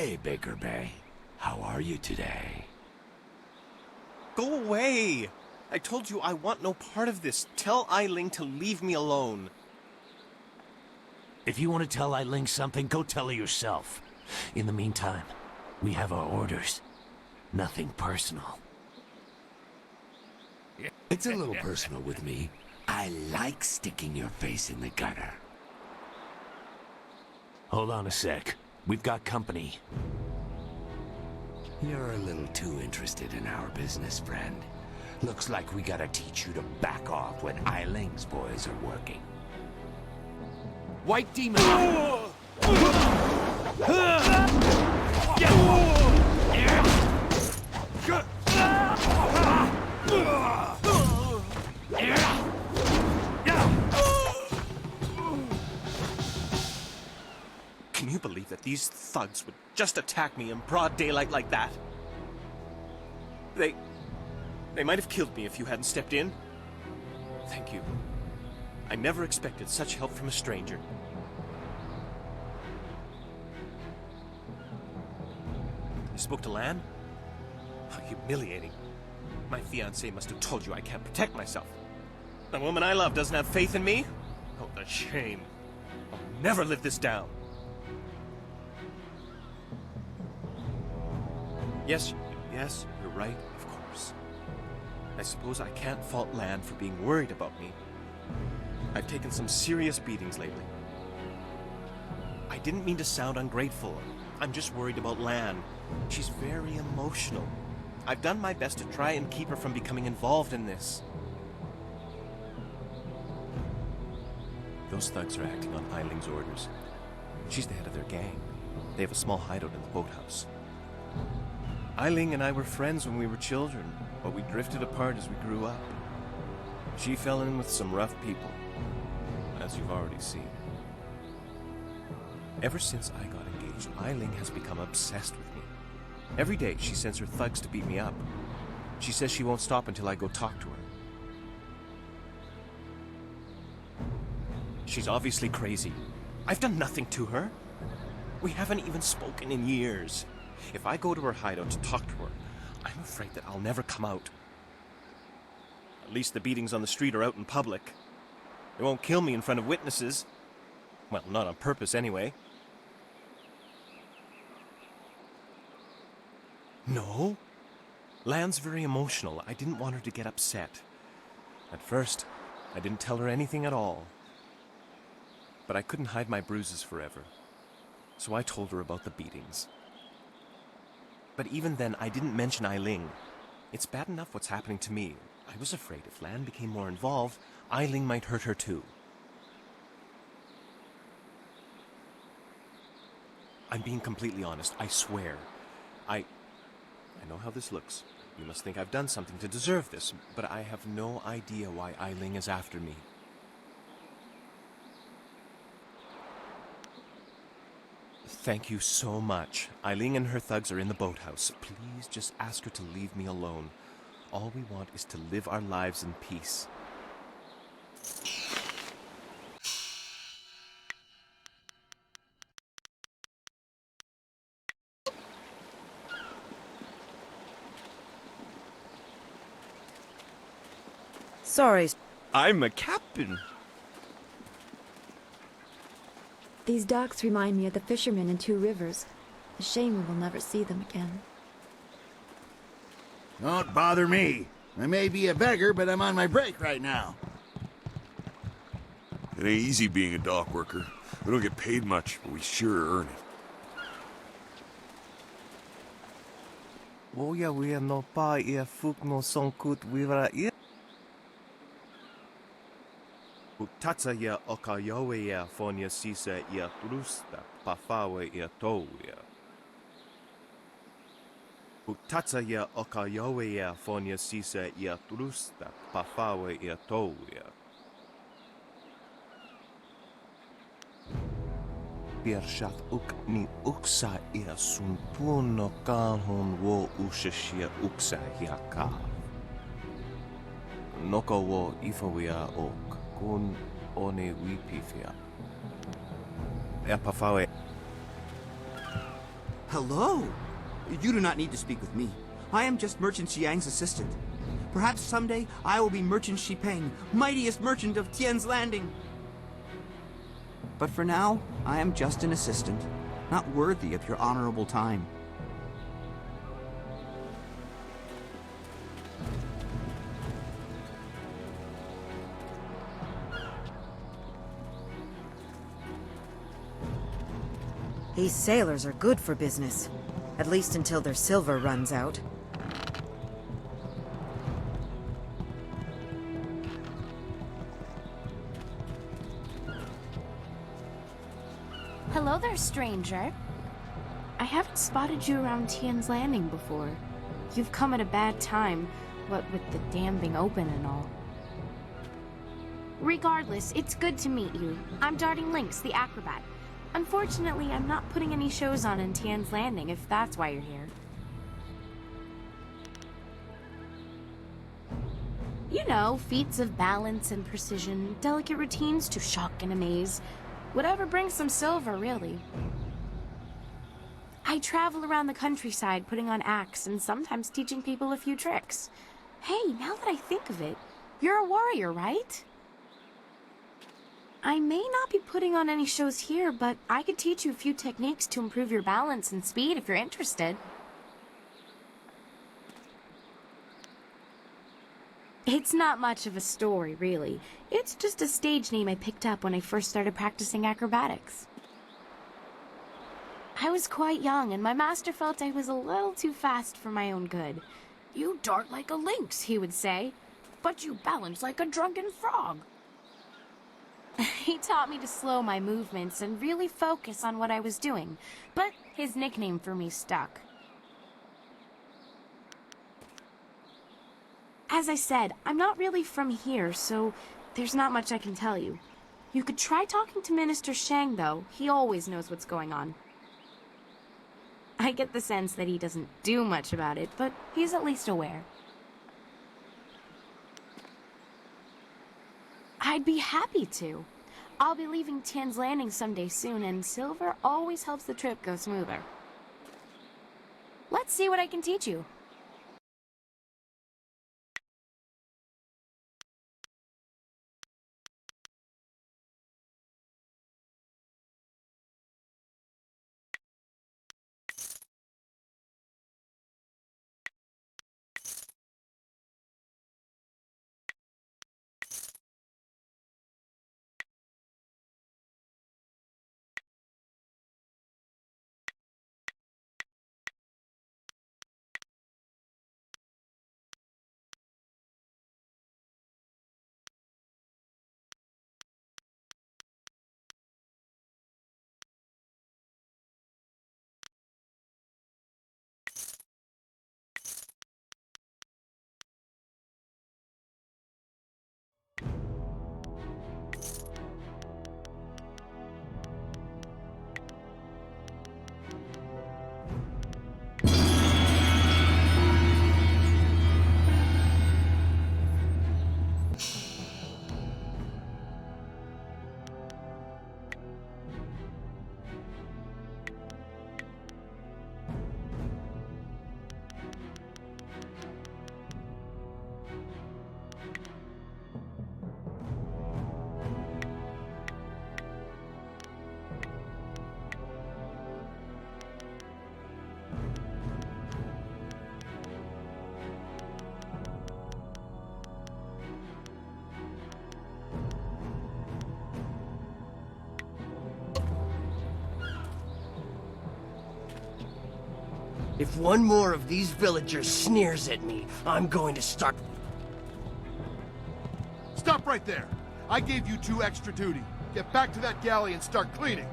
Hey, Baker Bay. How are you today? Go away! I told you I want no part of this. Tell Eiling to leave me alone. If you want to tell Eiling something, go tell her yourself. In the meantime, we have our orders. Nothing personal. It's a little personal with me. I like sticking your face in the gutter. Hold on a sec. We've got company. You're a little too interested in our business, friend. Looks like we gotta teach you to back off when Eiling's boys are working. White Demon! Can you believe that these thugs would just attack me in broad daylight like that? They might have killed me if you hadn't stepped in. Thank you. I never expected such help from a stranger. You spoke to Lan? How humiliating. My fiancé must have told you I can't protect myself. The woman I love doesn't have faith in me? Oh, the shame. I'll never live this down. Yes, you're right, of course. I suppose I can't fault Lan for being worried about me. I've taken some serious beatings lately. I didn't mean to sound ungrateful. I'm just worried about Lan. She's very emotional. I've done my best to try and keep her from becoming involved in this. Those thugs are acting on Eiling's orders. She's the head of their gang. They have a small hideout in the boathouse. Eiling and I were friends when we were children, but we drifted apart as we grew up. She fell in with some rough people, as you've already seen. Ever since I got engaged, Eiling has become obsessed with me. Every day she sends her thugs to beat me up. She says she won't stop until I go talk to her. She's obviously crazy. I've done nothing to her. We haven't even spoken in years. If I go to her hideout to talk to her, I'm afraid that I'll never come out. At least the beatings on the street are out in public. They won't kill me in front of witnesses. Well, not on purpose anyway. No. Lan's very emotional. I didn't want her to get upset. At first, I didn't tell her anything at all. But I couldn't hide my bruises forever. So I told her about the beatings. But even then, I didn't mention Eiling. It's bad enough what's happening to me. I was afraid if Lan became more involved, Eiling might hurt her too. I'm being completely honest, I swear. I know how this looks. You must think I've done something to deserve this, but I have no idea why Eiling is after me. Thank you so much. Eiling and her thugs are in the boathouse. Please just ask her to leave me alone. All we want is to live our lives in peace. Sorry. I'm a captain. These docks remind me of the fishermen in Two Rivers. A shame we will never see them again. Don't bother me. I may be a beggar, but I'm on my break right now. It ain't easy being a dock worker. We don't get paid much, but we sure earn it. Woja we no pa ia fuk no sonkut wira ia. Utatsa ia okayowe ia fonia sisa ia trusta pafawe ia touia. Utatsa ia okayowe ia fonia sisa ia trusta pafawe ia touia. Piershat uk ni uksa ia suntuno kanhon wo ushashia uksa hiaka. Noko wo ifawia ok. Kun one wipifia. Epafawe. Hello. You do not need to speak with me. I am just Merchant Xiang's assistant. Perhaps someday I will be Merchant Xipeng, mightiest merchant of Tien's Landing. But for now, I am just an assistant, not worthy of your honorable time. These sailors are good for business. At least until their silver runs out. Hello there, stranger. I haven't spotted you around Tien's Landing before. You've come at a bad time, what with the dam being open and all. Regardless, it's good to meet you. I'm Darting Lynx, the acrobat. Unfortunately, I'm not putting any shows on in Tien's Landing, if that's why you're here. You know, feats of balance and precision, delicate routines to shock and amaze. Whatever brings some silver, really. I travel around the countryside putting on acts and sometimes teaching people a few tricks. Hey, now that I think of it, you're a warrior, right? I may not be putting on any shows here, but I could teach you a few techniques to improve your balance and speed if you're interested. It's not much of a story, really. It's just a stage name I picked up when I first started practicing acrobatics. I was quite young, and my master felt I was a little too fast for my own good. "You dart like a lynx," he would say, "but you balance like a drunken frog." He taught me to slow my movements and really focus on what I was doing, but his nickname for me stuck. As I said, I'm not really from here, so there's not much I can tell you. You could try talking to Minister Shang, though. He always knows what's going on. I get the sense that he doesn't do much about it, but he's at least aware. I'd be happy to. I'll be leaving Tien's Landing someday soon, and silver always helps the trip go smoother. Let's see what I can teach you. If one more of these villagers sneers at me, I'm going to start... Stop right there! I gave you 2 extra duty. Get back to that galley and start cleaning.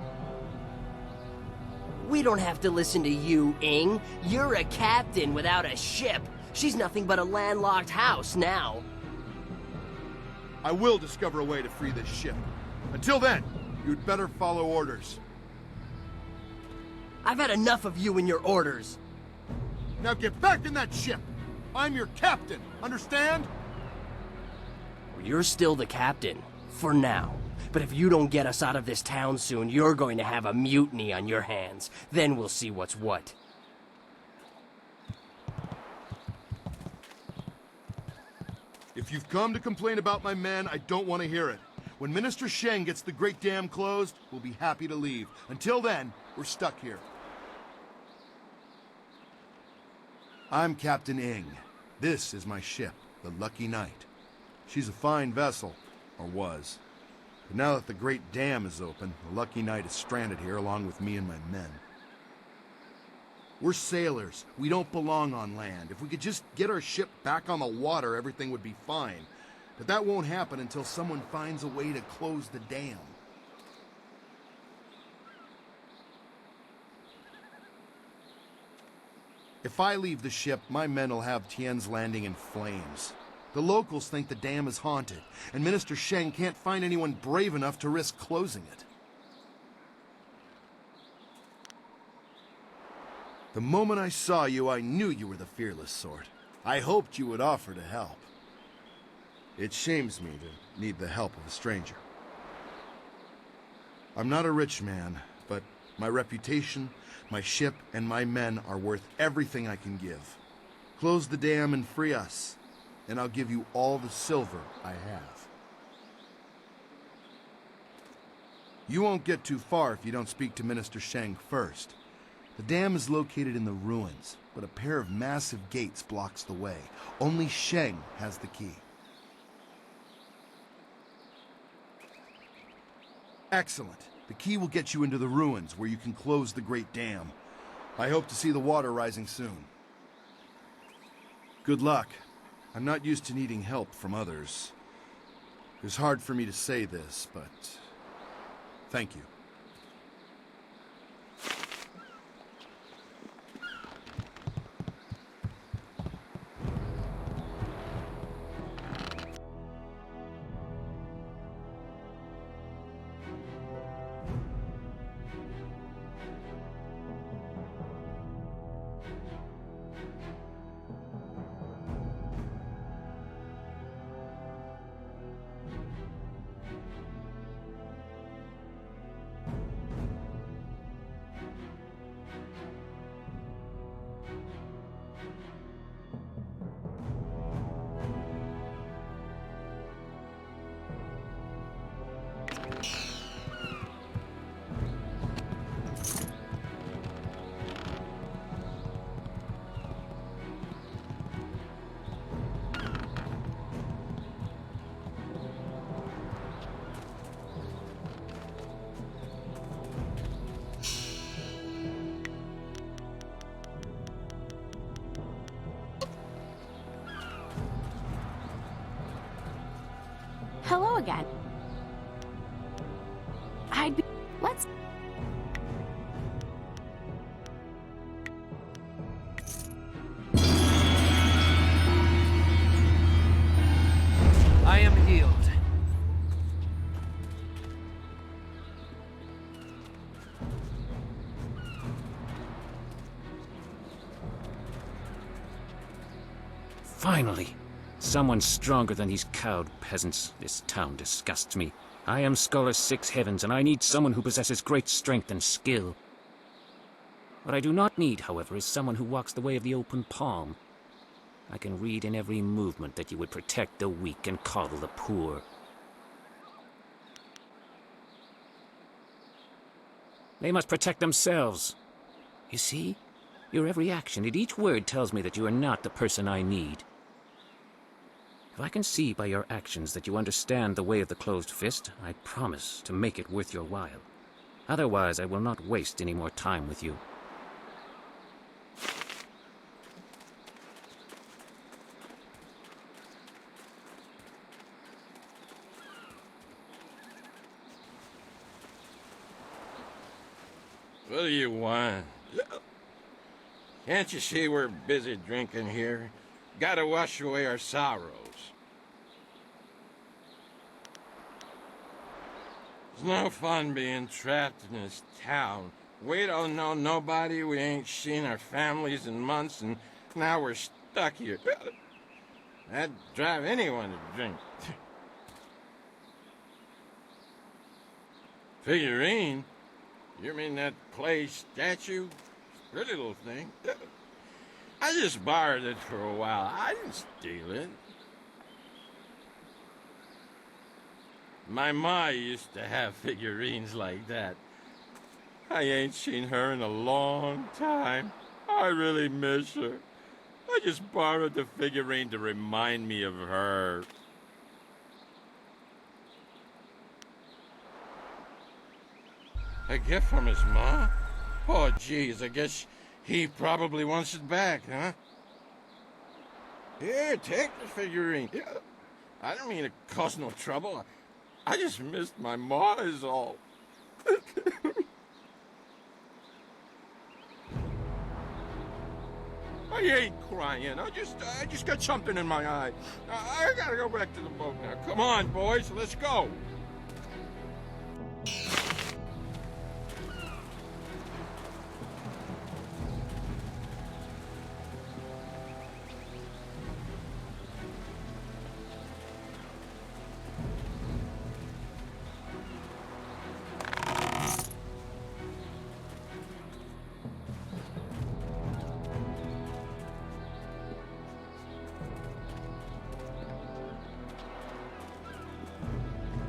We don't have to listen to you, Ing. You're a captain without a ship. She's nothing but a landlocked house now. I will discover a way to free this ship. Until then, you'd better follow orders. I've had enough of you and your orders. Now get back in that ship! I'm your captain, understand? You're still the captain, for now. But if you don't get us out of this town soon, you're going to have a mutiny on your hands. Then we'll see what's what. If you've come to complain about my men, I don't want to hear it. When Minister Sheng gets the Great Dam closed, we'll be happy to leave. Until then, we're stuck here. I'm Captain Ing. This is my ship, the Lucky Knight. She's a fine vessel, or was. But now that the Great Dam is open, the Lucky Knight is stranded here along with me and my men. We're sailors. We don't belong on land. If we could just get our ship back on the water, everything would be fine. But that won't happen until someone finds a way to close the dam. If I leave the ship, my men will have Tien's landing in flames. The locals think the dam is haunted, and Minister Sheng can't find anyone brave enough to risk closing it. The moment I saw you, I knew you were the fearless sort. I hoped you would offer to help. It shames me to need the help of a stranger. I'm not a rich man, but my reputation, my ship, and my men are worth everything I can give. Close the dam and free us, and I'll give you all the silver I have. You won't get too far if you don't speak to Minister Sheng first. The dam is located in the ruins, but a pair of massive gates blocks the way. Only Sheng has the key. Excellent. The key will get you into the ruins, where you can close the Great Dam. I hope to see the water rising soon. Good luck. I'm not used to needing help from others. It's hard for me to say this, but thank you. Hello again. Let's... I am healed. Finally! Someone stronger than these cowed peasants. This town disgusts me. I am Scholar Six Heavens, and I need someone who possesses great strength and skill. What I do not need, however, is someone who walks the way of the open palm. I can read in every movement that you would protect the weak and coddle the poor. They must protect themselves. You see? Your every action, and each word tells me that you are not the person I need. If I can see by your actions that you understand the way of the closed fist, I promise to make it worth your while. Otherwise, I will not waste any more time with you. What do you want? Can't you see we're busy drinking here? Gotta wash away our sorrows. It's no fun being trapped in this town. We don't know nobody, we ain't seen our families in months, and now we're stuck here. That'd drive anyone to drink. Figurine? You mean that clay statue? Pretty little thing. I just borrowed it for a while. I didn't steal it. My ma used to have figurines like that. I ain't seen her in a long time. I really miss her. I just borrowed the figurine to remind me of her. A gift from his ma? Oh, geez, I guess he probably wants it back, huh? Here, take the figurine. Yeah. I don't mean to cause no trouble. I just missed my ma is all. I ain't crying. I just got something in my eye. I gotta go back to the boat now. Come on, boys, let's go.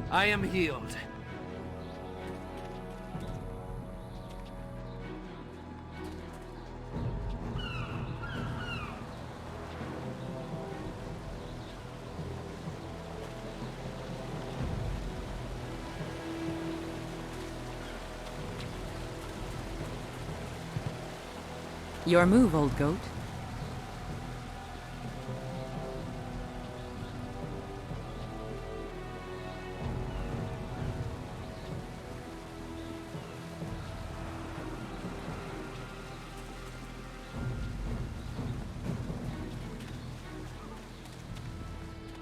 I am healed. Your move, old goat.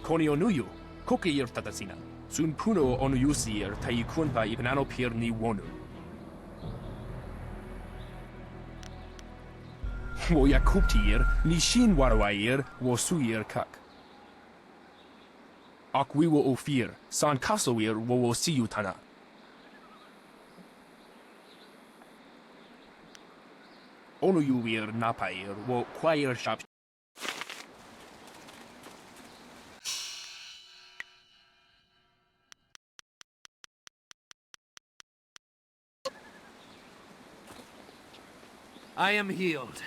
Konionuyu, Kokeir Tatasina, Sun Puno Onuyusir Taikunpa Ibnano Pirni Wonu. Woyakuptir, Nishin Warwair, Wosuir Kak. Akwiwo Ofir, San Kasowir, Wosiutana. Onuyuir Napair, Wo Quair Shap. I am healed.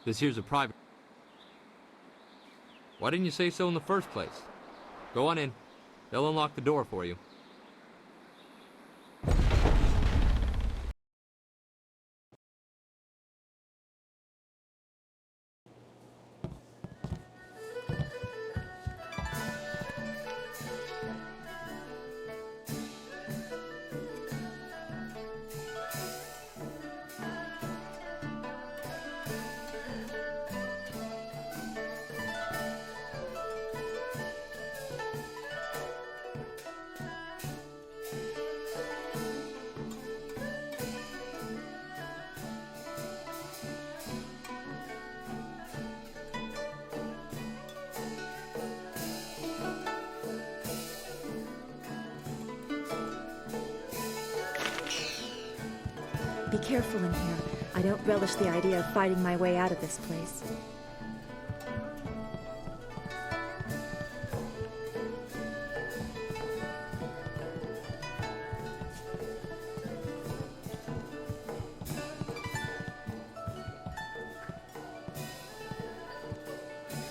This here's a private. Why didn't you say so in the first place? Go on in. They'll unlock the door for you. Be careful in here. I don't relish the idea of fighting my way out of this place.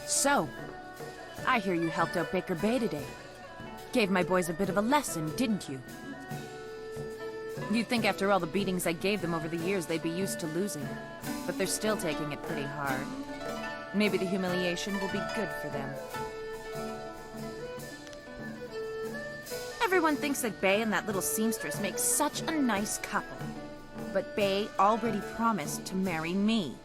So, I hear you helped out Baker Bay today. Gave my boys a bit of a lesson, didn't you? You'd think after all the beatings I gave them over the years they'd be used to losing. But they're still taking it pretty hard. Maybe the humiliation will be good for them. Everyone thinks that Bay and that little seamstress make such a nice couple. But Bay already promised to marry me.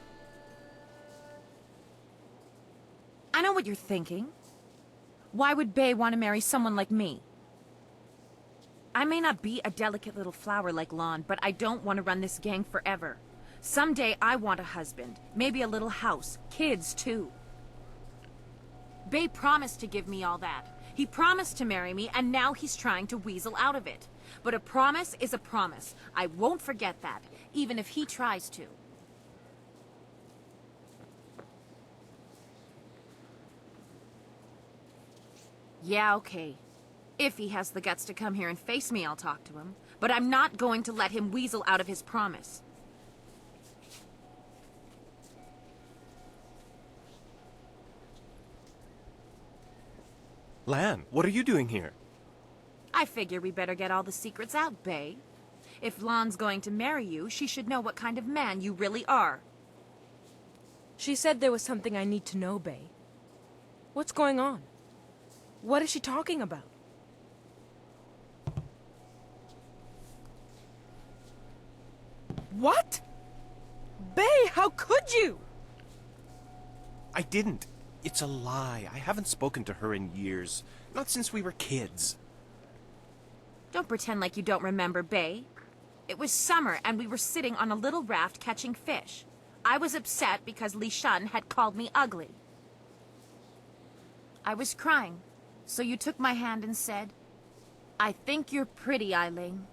I know what you're thinking. Why would Bay want to marry someone like me? I may not be a delicate little flower like Lon, but I don't want to run this gang forever. Someday I want a husband, maybe a little house, kids too. Bay promised to give me all that. He promised to marry me, and now he's trying to weasel out of it. But a promise is a promise. I won't forget that, even if he tries to. Yeah, okay. If he has the guts to come here and face me, I'll talk to him. But I'm not going to let him weasel out of his promise. Lan, what are you doing here? I figure we better get all the secrets out, Bay. If Lon's going to marry you, she should know what kind of man you really are. She said there was something I need to know, Bay. What's going on? What is she talking about? What? Bay, how could you? I didn't. It's a lie. I haven't spoken to her in years. Not since we were kids. Don't pretend like you don't remember, Bay. It was summer, and we were sitting on a little raft catching fish. I was upset because Li Shun had called me ugly. I was crying, so you took my hand and said, "I think you're pretty, Ailing.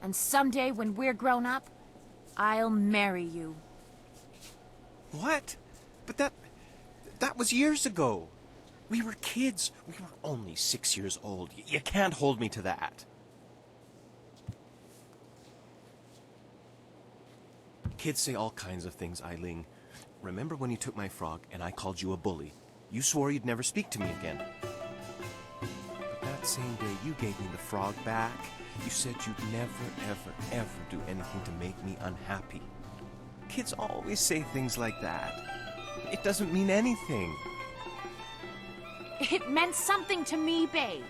And someday when we're grown up, I'll marry you." What? But that was years ago. We were kids. We were only 6 years old. You can't hold me to that. Kids say all kinds of things, Ailing. Remember when you took my frog and I called you a bully? You swore you'd never speak to me again. But that same day you gave me the frog back. You said you'd never, ever, ever do anything to make me unhappy. Kids always say things like that. It doesn't mean anything. It meant something to me, Bay.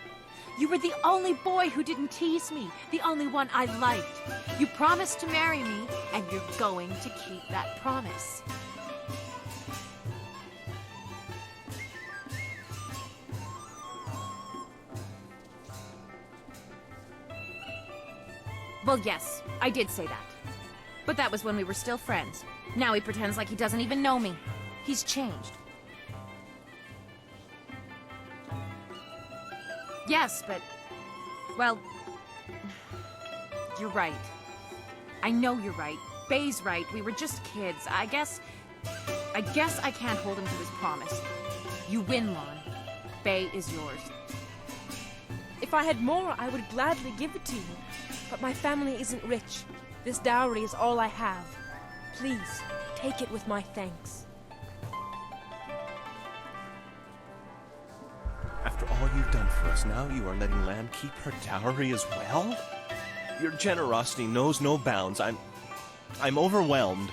You were the only boy who didn't tease me, the only one I liked. You promised to marry me, and you're going to keep that promise. Well, yes, I did say that. But that was when we were still friends. Now he pretends like he doesn't even know me. He's changed. Yes, but... well... you're right. I know you're right. Bay's right. We were just kids. I guess I can't hold him to his promise. You win, Lon. Bay is yours. If I had more, I would gladly give it to you. But my family isn't rich. This dowry is all I have. Please, take it with my thanks. After all you've done for us, now you are letting Lan keep her dowry as well? Your generosity knows no bounds. I'm overwhelmed.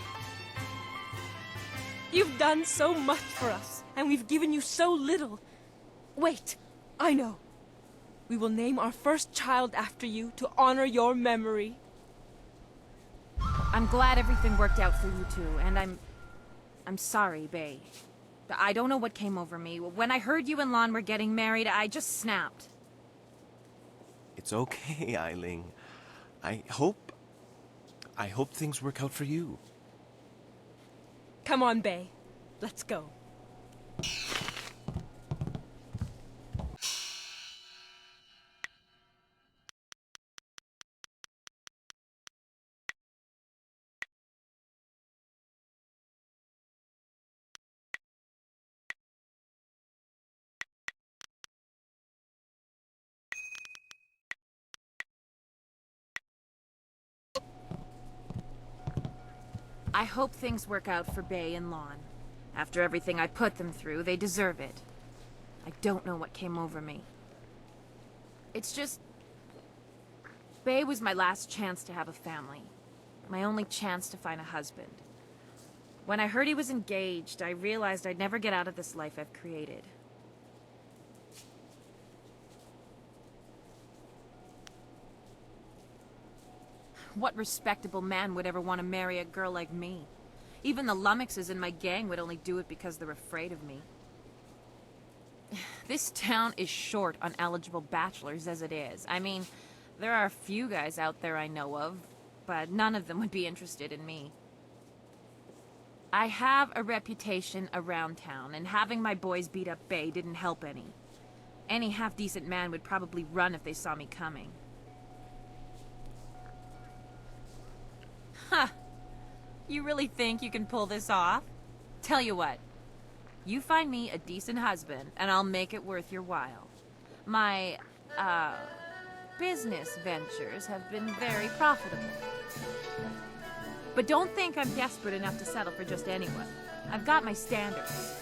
You've done so much for us, and we've given you so little. Wait, I know. We will name our first child after you to honor your memory. I'm glad everything worked out for you two, and I'm sorry, Bay. I don't know what came over me. When I heard you and Lon were getting married, I just snapped. It's okay, Ailing. I hope things work out for you. Come on, Bay. Let's go. I hope things work out for Bay and Lon. After everything I put them through, they deserve it. I don't know what came over me. It's just... Bay was my last chance to have a family. My only chance to find a husband. When I heard he was engaged, I realized I'd never get out of this life I've created. What respectable man would ever want to marry a girl like me? Even the lummoxes in my gang would only do it because they're afraid of me. This town is short on eligible bachelors as it is. I mean, there are a few guys out there I know of, but none of them would be interested in me. I have a reputation around town, and having my boys beat up Bay didn't help any. Any half-decent man would probably run if they saw me coming. Huh. You really think you can pull this off? Tell you what. You find me a decent husband, and I'll make it worth your while. My, business ventures have been very profitable. But don't think I'm desperate enough to settle for just anyone. I've got my standards.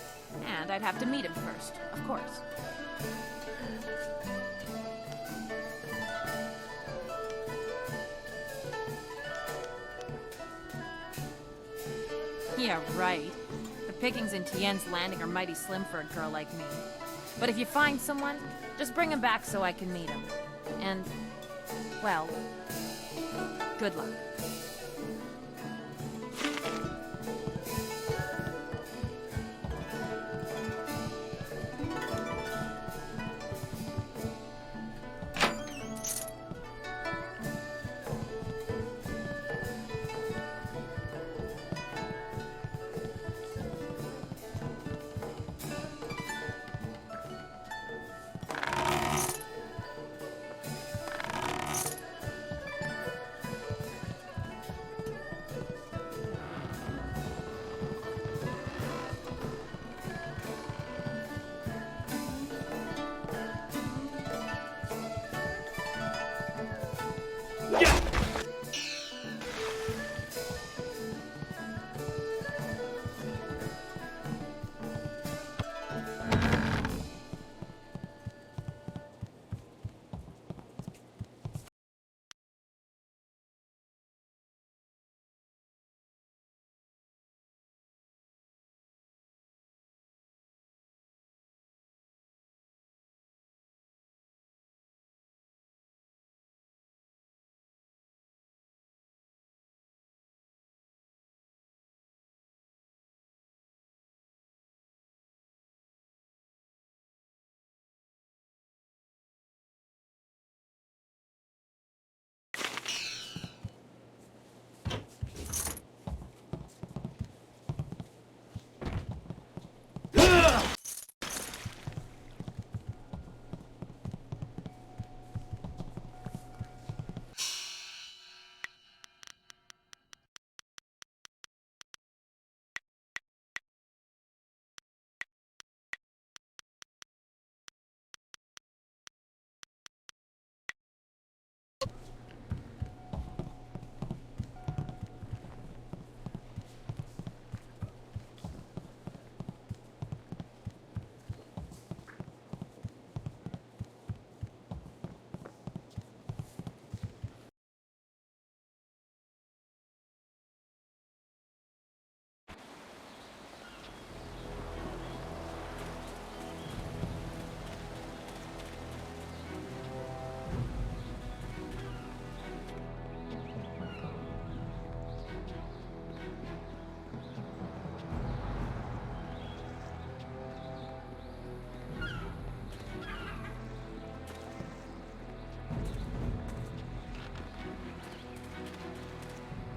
And I'd have to meet him first, of course. Yeah, right. The pickings in Tien's Landing are mighty slim for a girl like me. But if you find someone, just bring him back so I can meet him. And, well, good luck.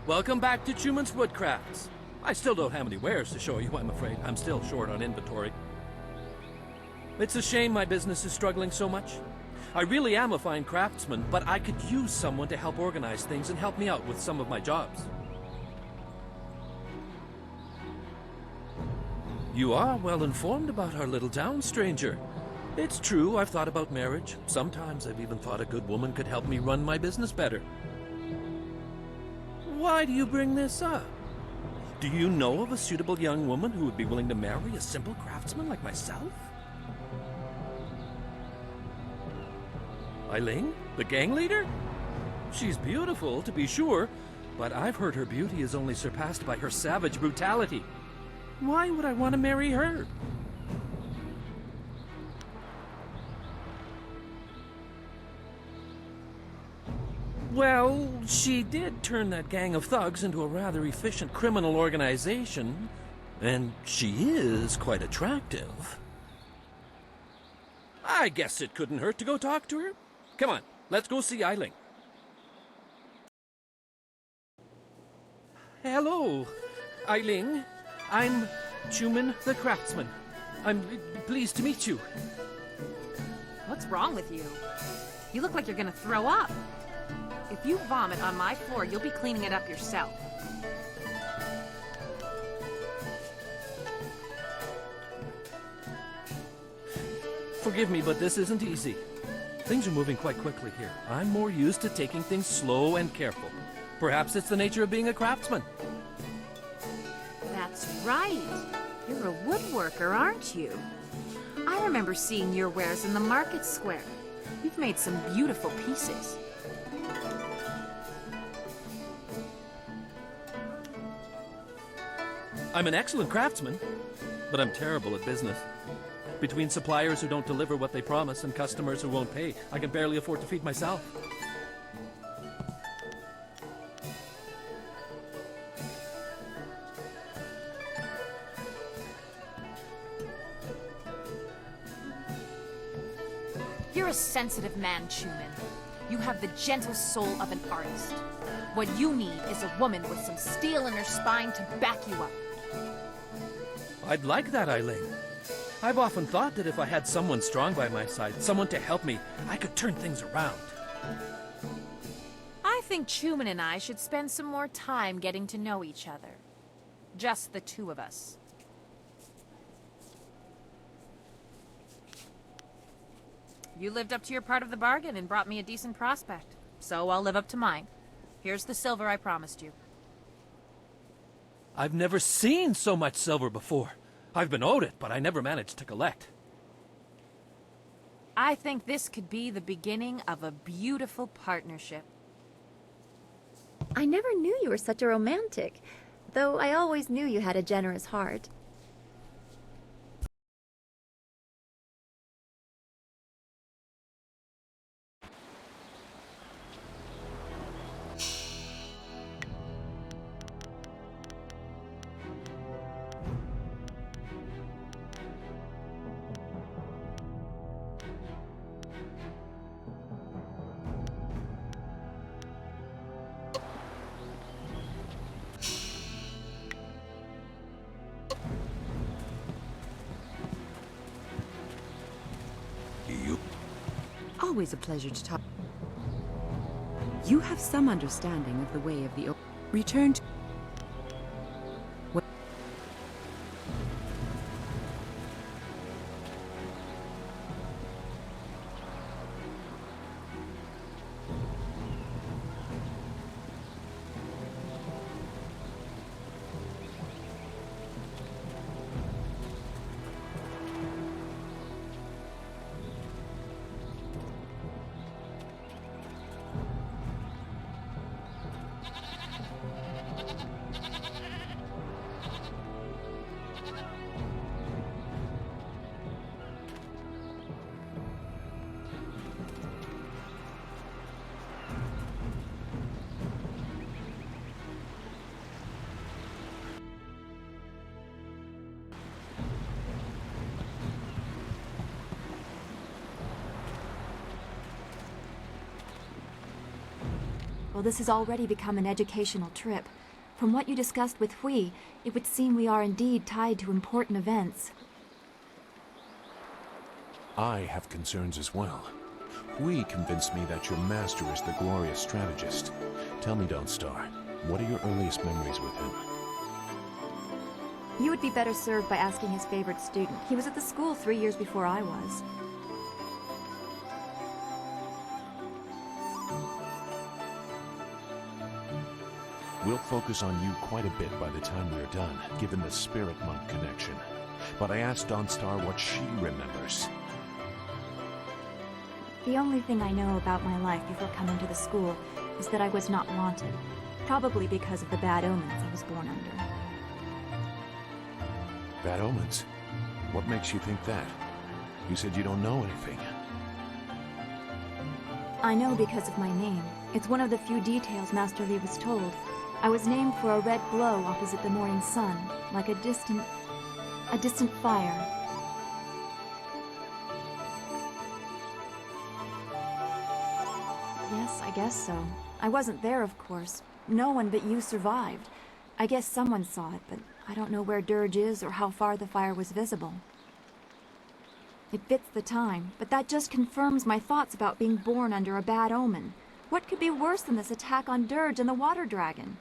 Welcome back to Chuman's Woodcrafts. I still don't have any wares to show you, I'm afraid. I'm still short on inventory. It's a shame my business is struggling so much. I really am a fine craftsman, but I could use someone to help organize things and help me out with some of my jobs. You are well informed about our little town, stranger. It's true, I've thought about marriage. Sometimes I've even thought a good woman could help me run my business better. Why do you bring this up? Do you know of a suitable young woman who would be willing to marry a simple craftsman like myself? Eileen, the gang leader? She's beautiful, to be sure, but I've heard her beauty is only surpassed by her savage brutality. Why would I want to marry her? Well, she did turn that gang of thugs into a rather efficient criminal organization, and she is quite attractive. I guess it couldn't hurt to go talk to her. Come on, let's go see Eiling. Hello, Eiling. I'm Tien the craftsman. I'm pleased to meet you. What's wrong with you? You look like you're gonna throw up. If you vomit on my floor, you'll be cleaning it up yourself. Forgive me, but this isn't easy. Things are moving quite quickly here. I'm more used to taking things slow and careful. Perhaps it's the nature of being a craftsman. That's right. You're a woodworker, aren't you? I remember seeing your wares in the market square. You've made some beautiful pieces. I'm an excellent craftsman, but I'm terrible at business. Between suppliers who don't deliver what they promise and customers who won't pay, I can barely afford to feed myself. You're a sensitive man, Tien. You have the gentle soul of an artist. What you need is a woman with some steel in her spine to back you up. I'd like that, Eiling. I've often thought that if I had someone strong by my side, someone to help me, I could turn things around. I think Tien and I should spend some more time getting to know each other. Just the two of us. You lived up to your part of the bargain and brought me a decent prospect. So I'll live up to mine. Here's the silver I promised you. I've never seen so much silver before. I've been owed it, but I never managed to collect. I think this could be the beginning of a beautiful partnership. I never knew you were such a romantic, though I always knew you had a generous heart. Always a pleasure to talk. You have some understanding of the way of the return to... Well, this has already become an educational trip. From what you discussed with Hui, it would seem we are indeed tied to important events. I have concerns as well. Hui convinced me that your master is the glorious strategist. Tell me, Dawn Star, what are your earliest memories with him? You would be better served by asking his favorite student. He was at the school 3 years before I was. We'll focus on you quite a bit by the time we're done, given the Spirit Monk connection. But I asked Dawn Star what she remembers. The only thing I know about my life before coming to the school is that I was not wanted. Probably because of the bad omens I was born under. Bad omens? What makes you think that? You said you don't know anything. I know because of my name. It's one of the few details Master Li was told. I was named for a red glow opposite the morning sun, like a distant fire. Yes, I guess so. I wasn't there, of course. No one but you survived. I guess someone saw it, but I don't know where Dirge is or how far the fire was visible. It fits the time, but that just confirms my thoughts about being born under a bad omen. What could be worse than this attack on Dirge and the Water Dragon?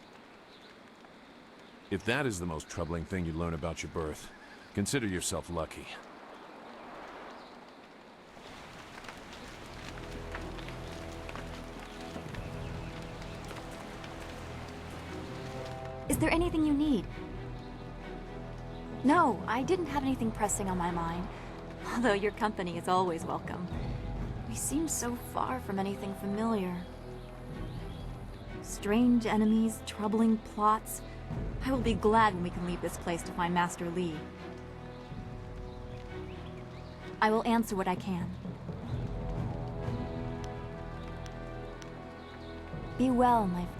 If that is the most troubling thing you learn about your birth, consider yourself lucky. Is there anything you need? No, I didn't have anything pressing on my mind. Although your company is always welcome. We seem so far from anything familiar. Strange enemies, troubling plots. I will be glad when we can leave this place to find Master Li. I will answer what I can. Be well, my friend.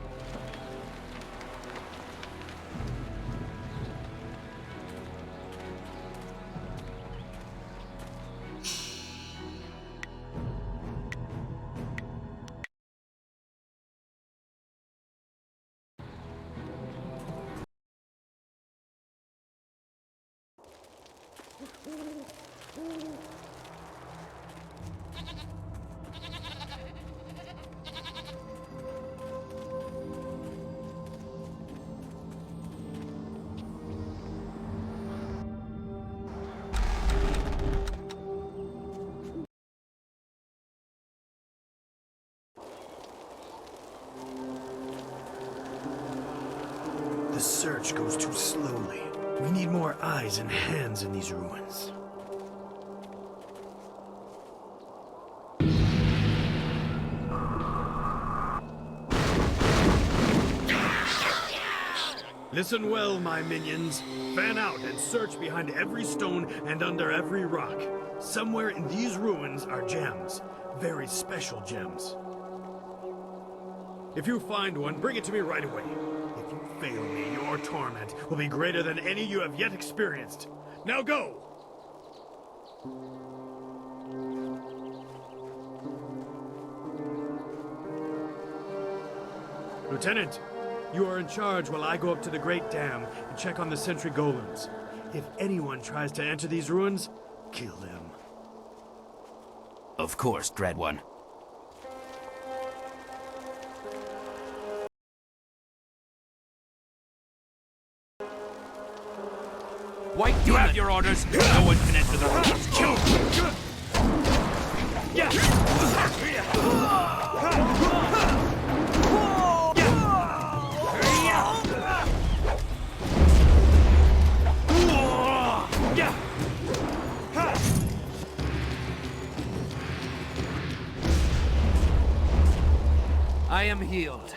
The search goes too slowly. We need more eyes and hands in these ruins. Listen well, my minions. Fan out and search behind every stone and under every rock. Somewhere in these ruins are gems. Very special gems. If you find one, bring it to me right away. If you fail me, your torment will be greater than any you have yet experienced. Now go! Lieutenant, you are in charge while I go up to the Great Dam and check on the sentry golems. If anyone tries to enter these ruins, kill them. Of course, Dread One. White You have your orders. No one can enter the ruins. Kill them. I am healed.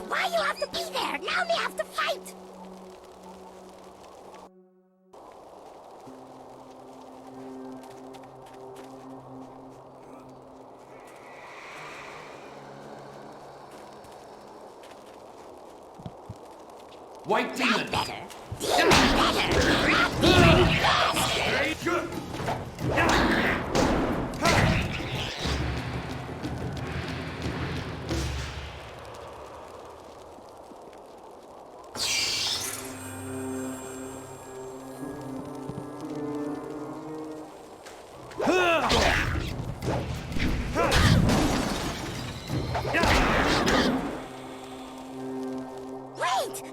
Why you have to be there? Now we have to fight! White demon! Better! Very good!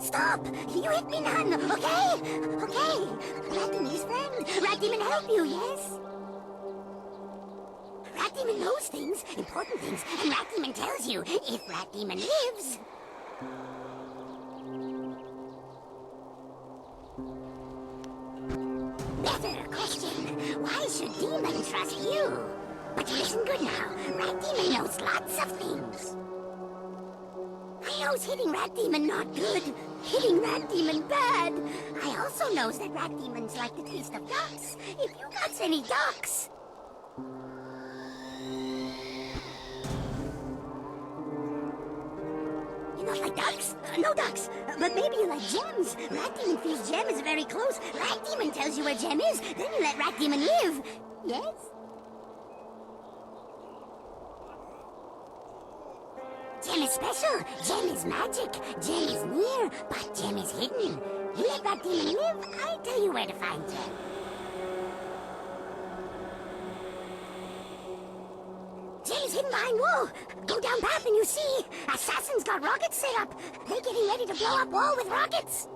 Stop! You hit me none, okay? Okay. Rat Demon's friend. Rat Demon help you, yes? Rat Demon knows things, important things, and Rat Demon tells you if Rat Demon lives. Better question. Why should Demon trust you? But listen good now. Rat Demon knows lots of things. I knows hitting Rat Demon not good. Hitting Rat Demon bad. I also knows that Rat Demons like the taste of ducks. If you got any ducks. You not like ducks? No ducks. But maybe you like gems. Rat Demon feels gem is very close. Rat Demon tells you where gem is. Then you let Rat Demon live. Yes? Gem is special, gem is magic, gem is near, but gem is hidden. You let Rat Demon live, I'll tell you where to find gem. Gem is hidden behind wall. Go down path and you see. Assassins got rockets set up. They're getting ready to blow up wall with rockets.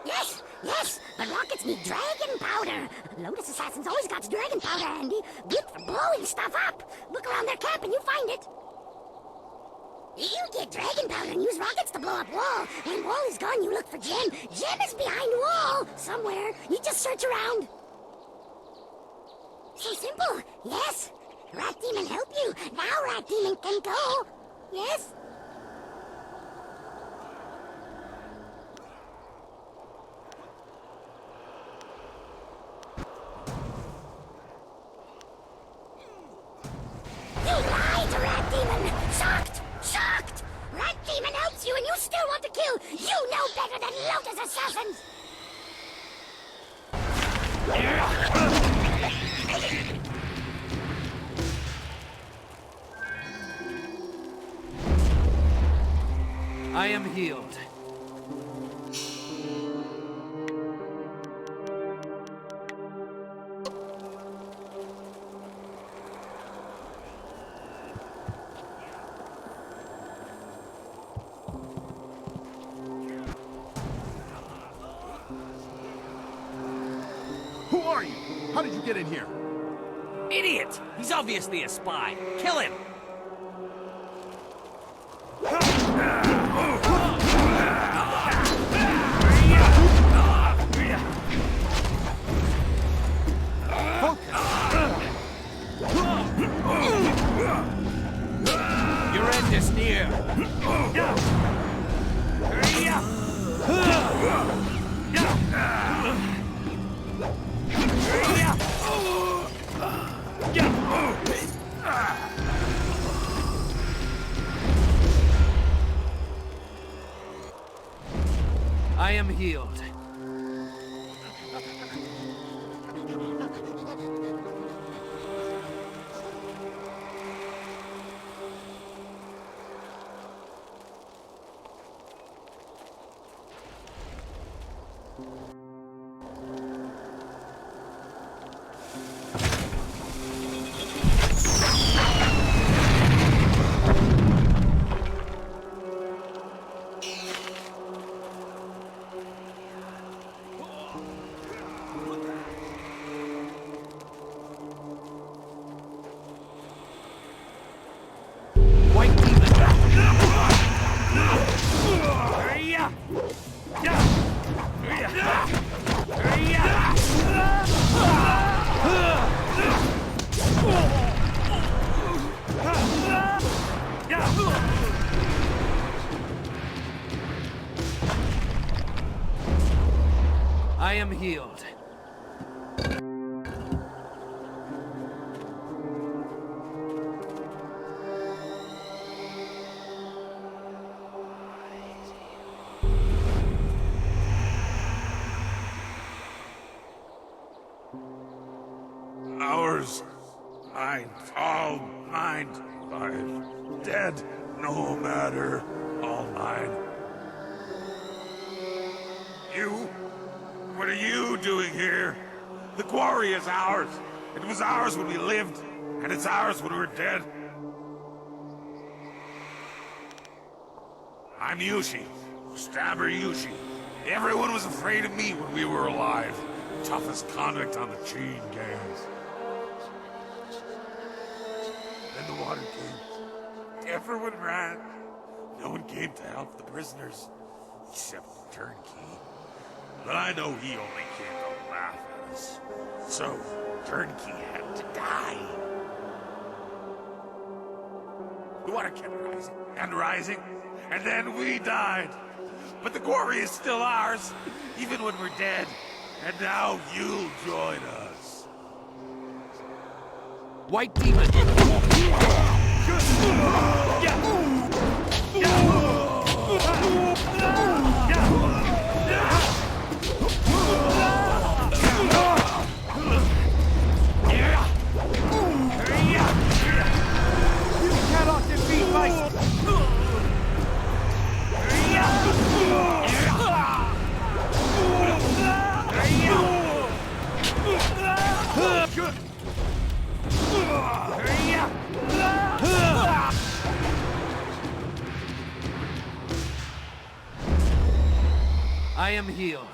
Yes, yes, but rockets need dragon powder. Lotus Assassins always got dragon powder handy. Good for blowing stuff up. Look around their camp and you find it. You get dragon powder and use rockets to blow up wall. When wall is gone, you look for gem. Gem is behind wall. Somewhere. You just search around. So simple. Yes. Rat Demon help you. Now Rat Demon can go. Yes. You lied to Rat Demon! Shocked! Shocked! Rat Demon helps you and you still want to kill! You know better than Lotus Assassins! I am healed. Who are you? How did you get in here? Idiot! He's obviously a spy. Kill him! Your end is near. I am healed. I am healed. Ours. Mine. All mine. I'm dead. No matter. All mine. You? What are you doing here? The quarry is ours. It was ours when we lived, and it's ours when we're dead. I'm Yushi. Stabber Yushi. Everyone was afraid of me when we were alive. Toughest convict on the chain gangs. Then the water came. Everyone ran. No one came to help the prisoners. Except Turnkey. But I know he only came to laugh at us. So, Turnkey had to die. The water kept rising and rising, and then we died. But the quarry is still ours, even when we're dead. And now you'll join us. White Demon! Cannot defeat my... I am healed.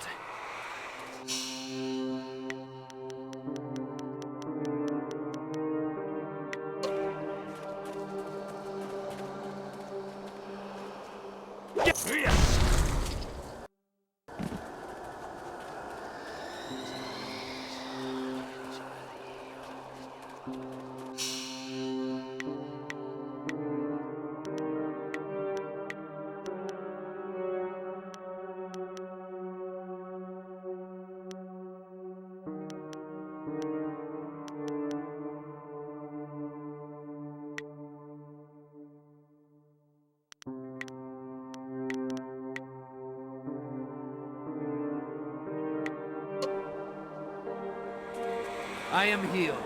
I am healed.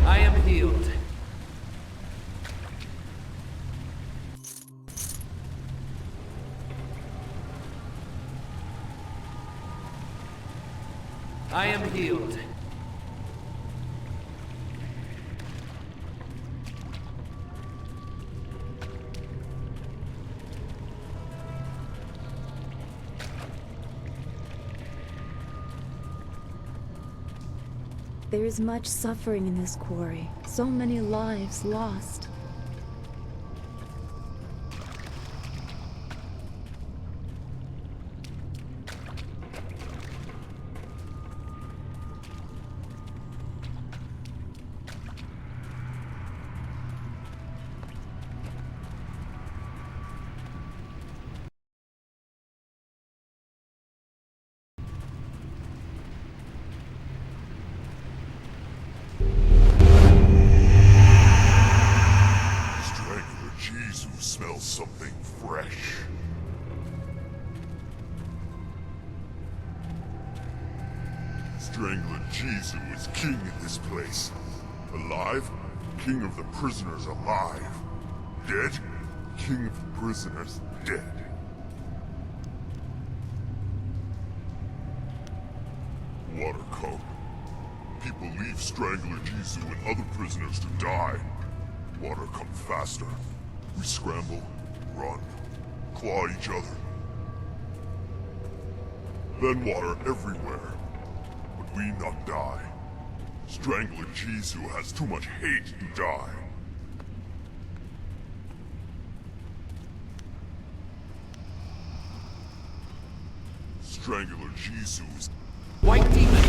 I am healed. I am healed. There is much suffering in this quarry. So many lives lost. Smells something fresh. Strangler Jizu is king in this place. Alive? King of the prisoners alive. Dead? King of the prisoners dead. Water cone. People leave Strangler Jizu and other prisoners to die. Water come faster. We scramble, run, claw each other. Then water everywhere. But we not die. Strangler Jizu has too much hate to die. Strangler Jesus. White demon!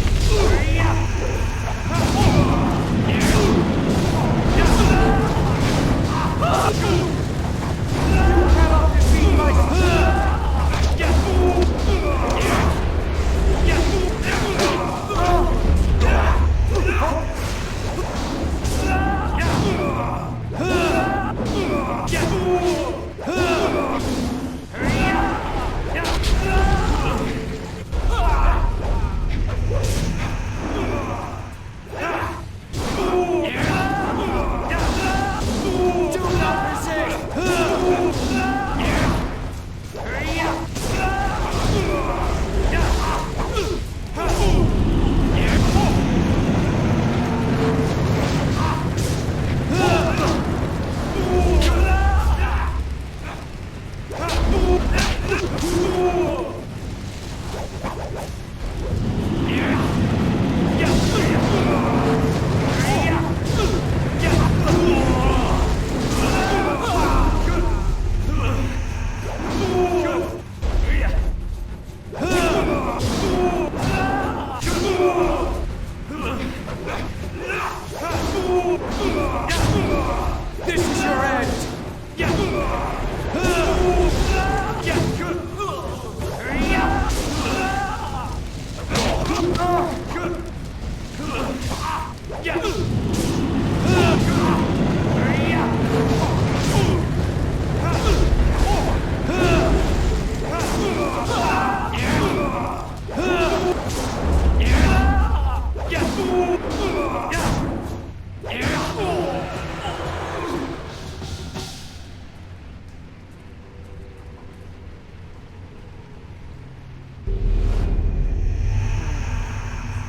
This is your end!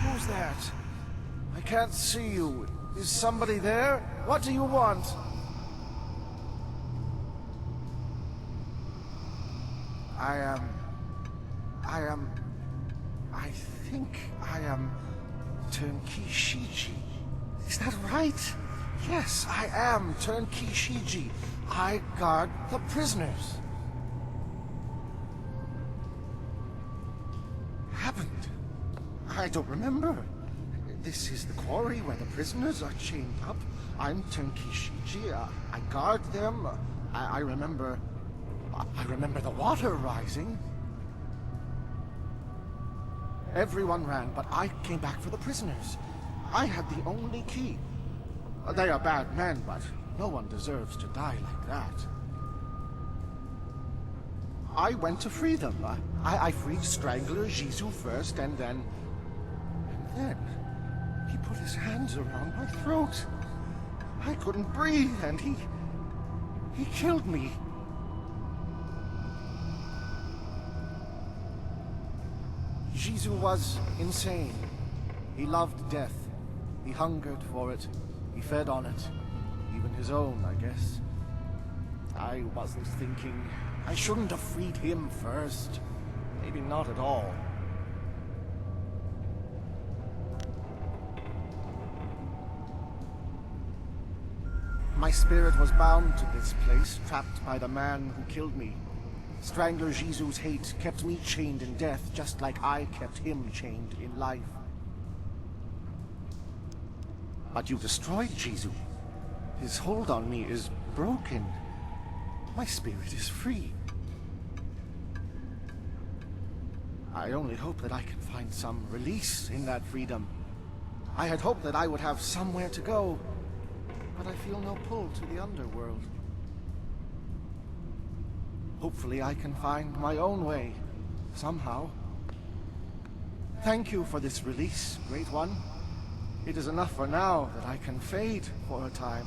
Who's that? I can't see you. Is somebody there? What do you want? I think I am Turnkey Shiji. Is that right? Yes, I am Turnkey Shiji. I guard the prisoners. Happened? I don't remember. This is the quarry where the prisoners are chained up. I'm Turnkey Shiji. I guard them. I remember the water rising. Everyone ran, but I came back for the prisoners. I had the only key. They are bad men, but no one deserves to die like that. I went to free them. I freed Strangler Jizu first, and then he put his hands around my throat. I couldn't breathe, and he killed me. Jizu was insane. He loved death. He hungered for it. He fed on it. Even his own, I guess. I wasn't thinking. I shouldn't have freed him first. Maybe not at all. My spirit was bound to this place, trapped by the man who killed me. Strangler Jizu's hate kept me chained in death, just like I kept him chained in life. But you destroyed Jizu. His hold on me is broken. My spirit is free. I only hope that I can find some release in that freedom. I had hoped that I would have somewhere to go, but I feel no pull to the underworld. Hopefully I can find my own way, somehow. Thank you for this release, Great One. It is enough for now that I can fade for a time.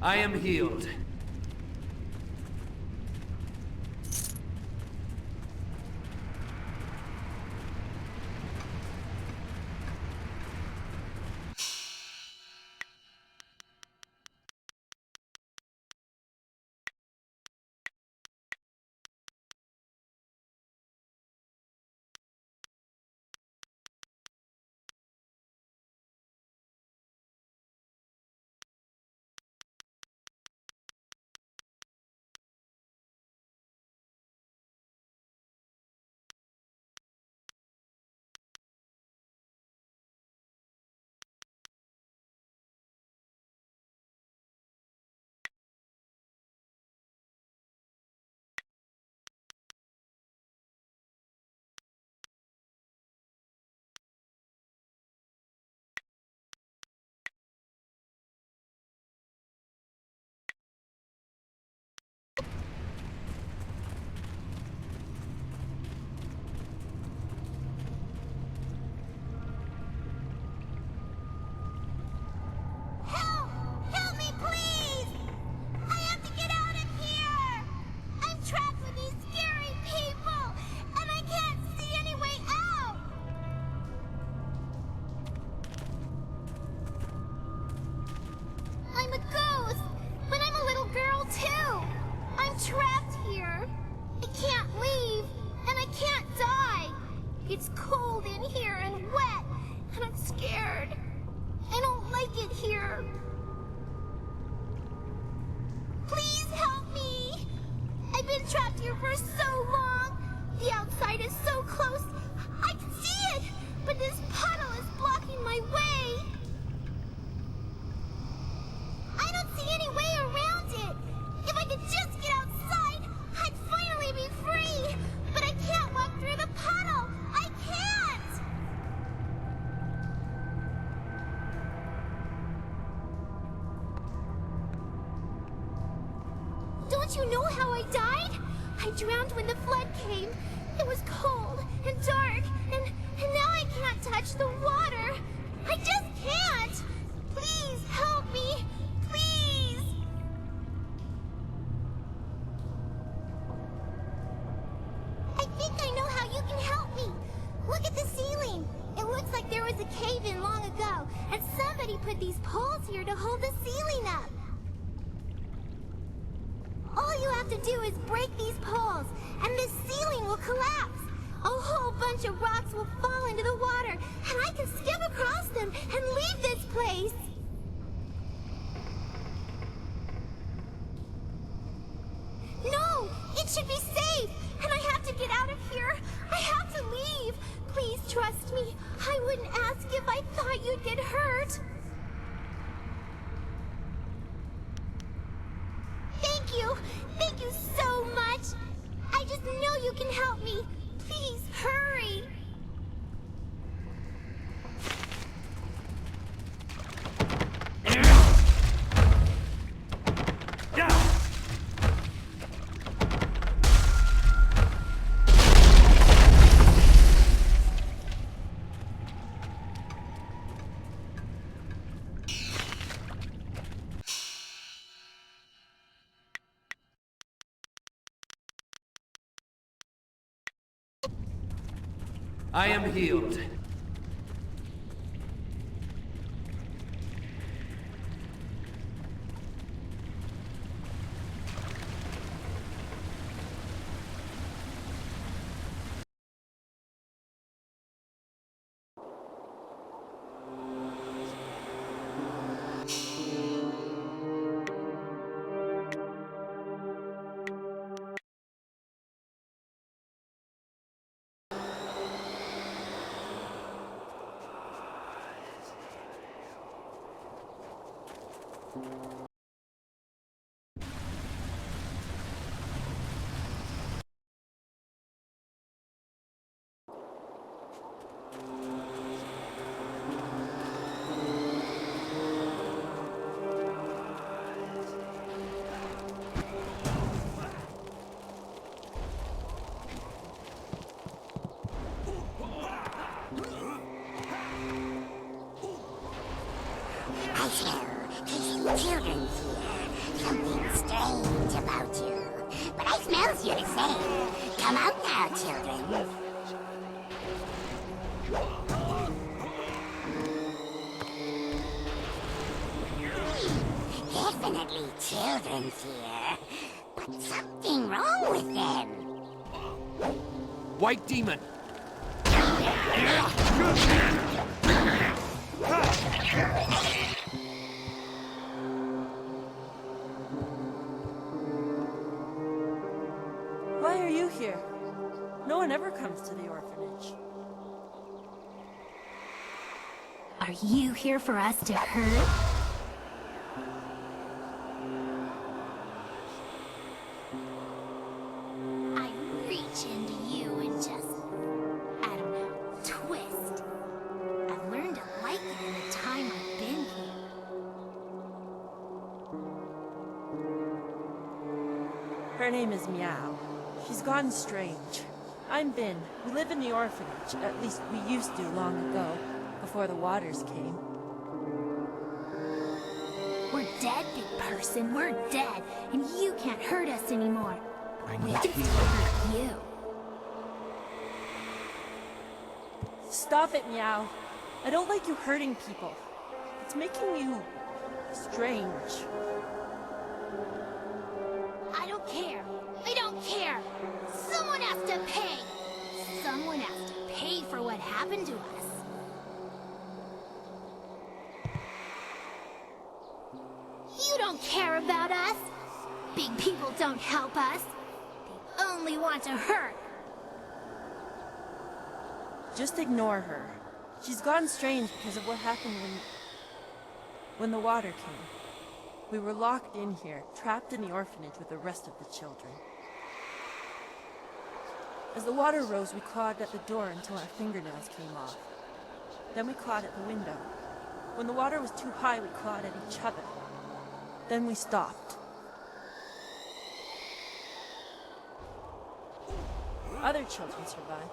I am healed. It's cold in here and wet, and I'm scared. I don't like it here. Please help me! I've been trapped here for so long. The outside is so close. I can see it, but this puddle is blocking my way. I don't see any way around it. If I could just get outside, I'd finally be free. But I can't walk through the puddle. I can't! Don't you know how I died? I drowned when the flood came. It was cold and dark, and now I can't touch the water. I just can't! Please help me! Please! I think I know how you can help me. Look at the ceiling. It looks like there was a cave-in long ago, and somebody put these poles here to hold the ceiling up. All you have to do is break these poles, and the ceiling will collapse. A whole bunch of rocks will fall into the water, and I can skim across them and leave this place. No, it should be safe, and I have to get out of here. I have to leave. Please trust me. I wouldn't ask if I thought you'd get hurt. Thank you. Thank you so much. I just know you can help me. Please, hurry. I am healed. I smell children here. Something strange about you. But I smells you the same. Come out now, children. Definitely children's here. But something wrong with them. White demon. Why are you here? No one ever comes to the orphanage. Are you here for us to hurt? I reach into you and just, I don't know, twist. I've learned to like it in the time I've been here. Her name is Meow. She's gone strange. I'm Bin. We live in the orphanage. At least we used to long ago, before the waters came. We're dead, big person. We're dead, and you can't hurt us anymore. We just hurt you. Stop it, Meow. I don't like you hurting people. It's making you strange. I don't care. I don't care. Someone has to pay. Someone has to pay pay for what happened to us. You don't care about us. Big people don't help us. They only want to hurt. Just ignore her. She's gone strange because of what happened when the water came. We were locked in here, trapped in the orphanage with the rest of the children. As the water rose, we clawed at the door until our fingernails came off. Then we clawed at the window. When the water was too high, we clawed at each other. Then we stopped. Other children survived.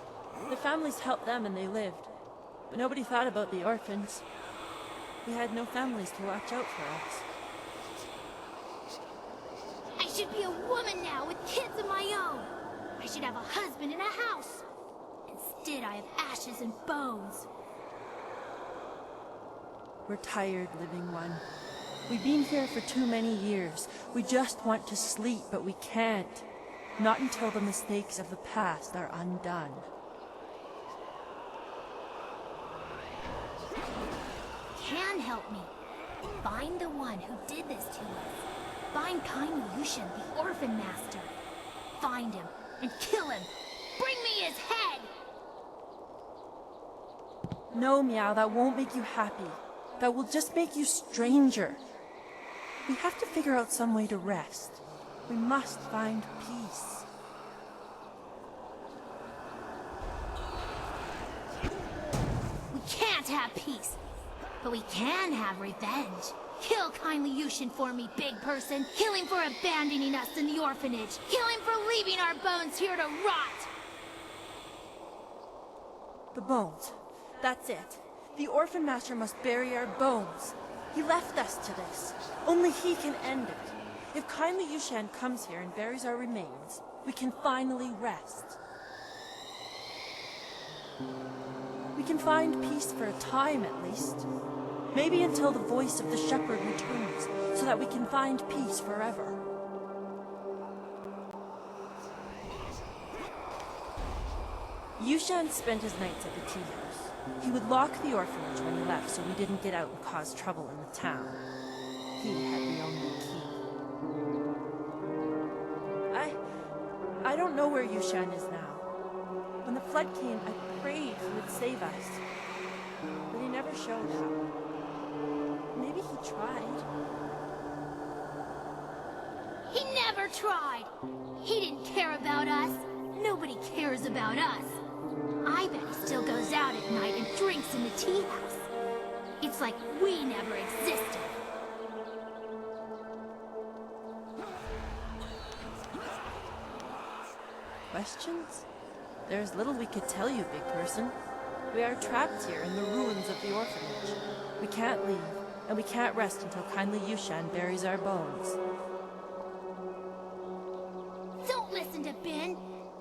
The families helped them and they lived. But nobody thought about the orphans. We had no families to watch out for us. I should be a woman now with kids of my own. I should have a husband and a house. Instead, I have ashes and bones. We're tired, living one. We've been here for too many years. We just want to sleep, but we can't. Not until the mistakes of the past are undone. Can help me. Find the one who did this to us. Find Kind Yushin, the orphan master. Find him and kill him. Bring me his head! No, Meow, that won't make you happy. That will just make you stranger. We have to figure out some way to rest. We must find peace. We can't have peace, but we can have revenge. Kill kindly Yushin for me, big person. Kill him for abandoning us in the orphanage. Kill him for leaving our bones here to rot. The bones. That's it. The orphan master must bury our bones. He left us to this. Only he can end it. If kindly Yushan comes here and buries our remains, we can finally rest. We can find peace for a time, at least. Maybe until the voice of the shepherd returns, so that we can find peace forever. Yushan spent his nights at the tea house. He would lock the orphanage when he left so we didn't get out and cause trouble in the town. He had the only key. I don't know where Yushan is now. When the flood came, I prayed he would save us. But he never showed up. Maybe he tried. He never tried. He didn't care about us. Nobody cares about us. I bet he still goes out at night and drinks in the tea house. It's like we never existed. Questions? There's little we could tell you, big person. We are trapped here in the ruins of the orphanage. We can't leave, and we can't rest until kindly Yushan buries our bones. Don't listen to Ben.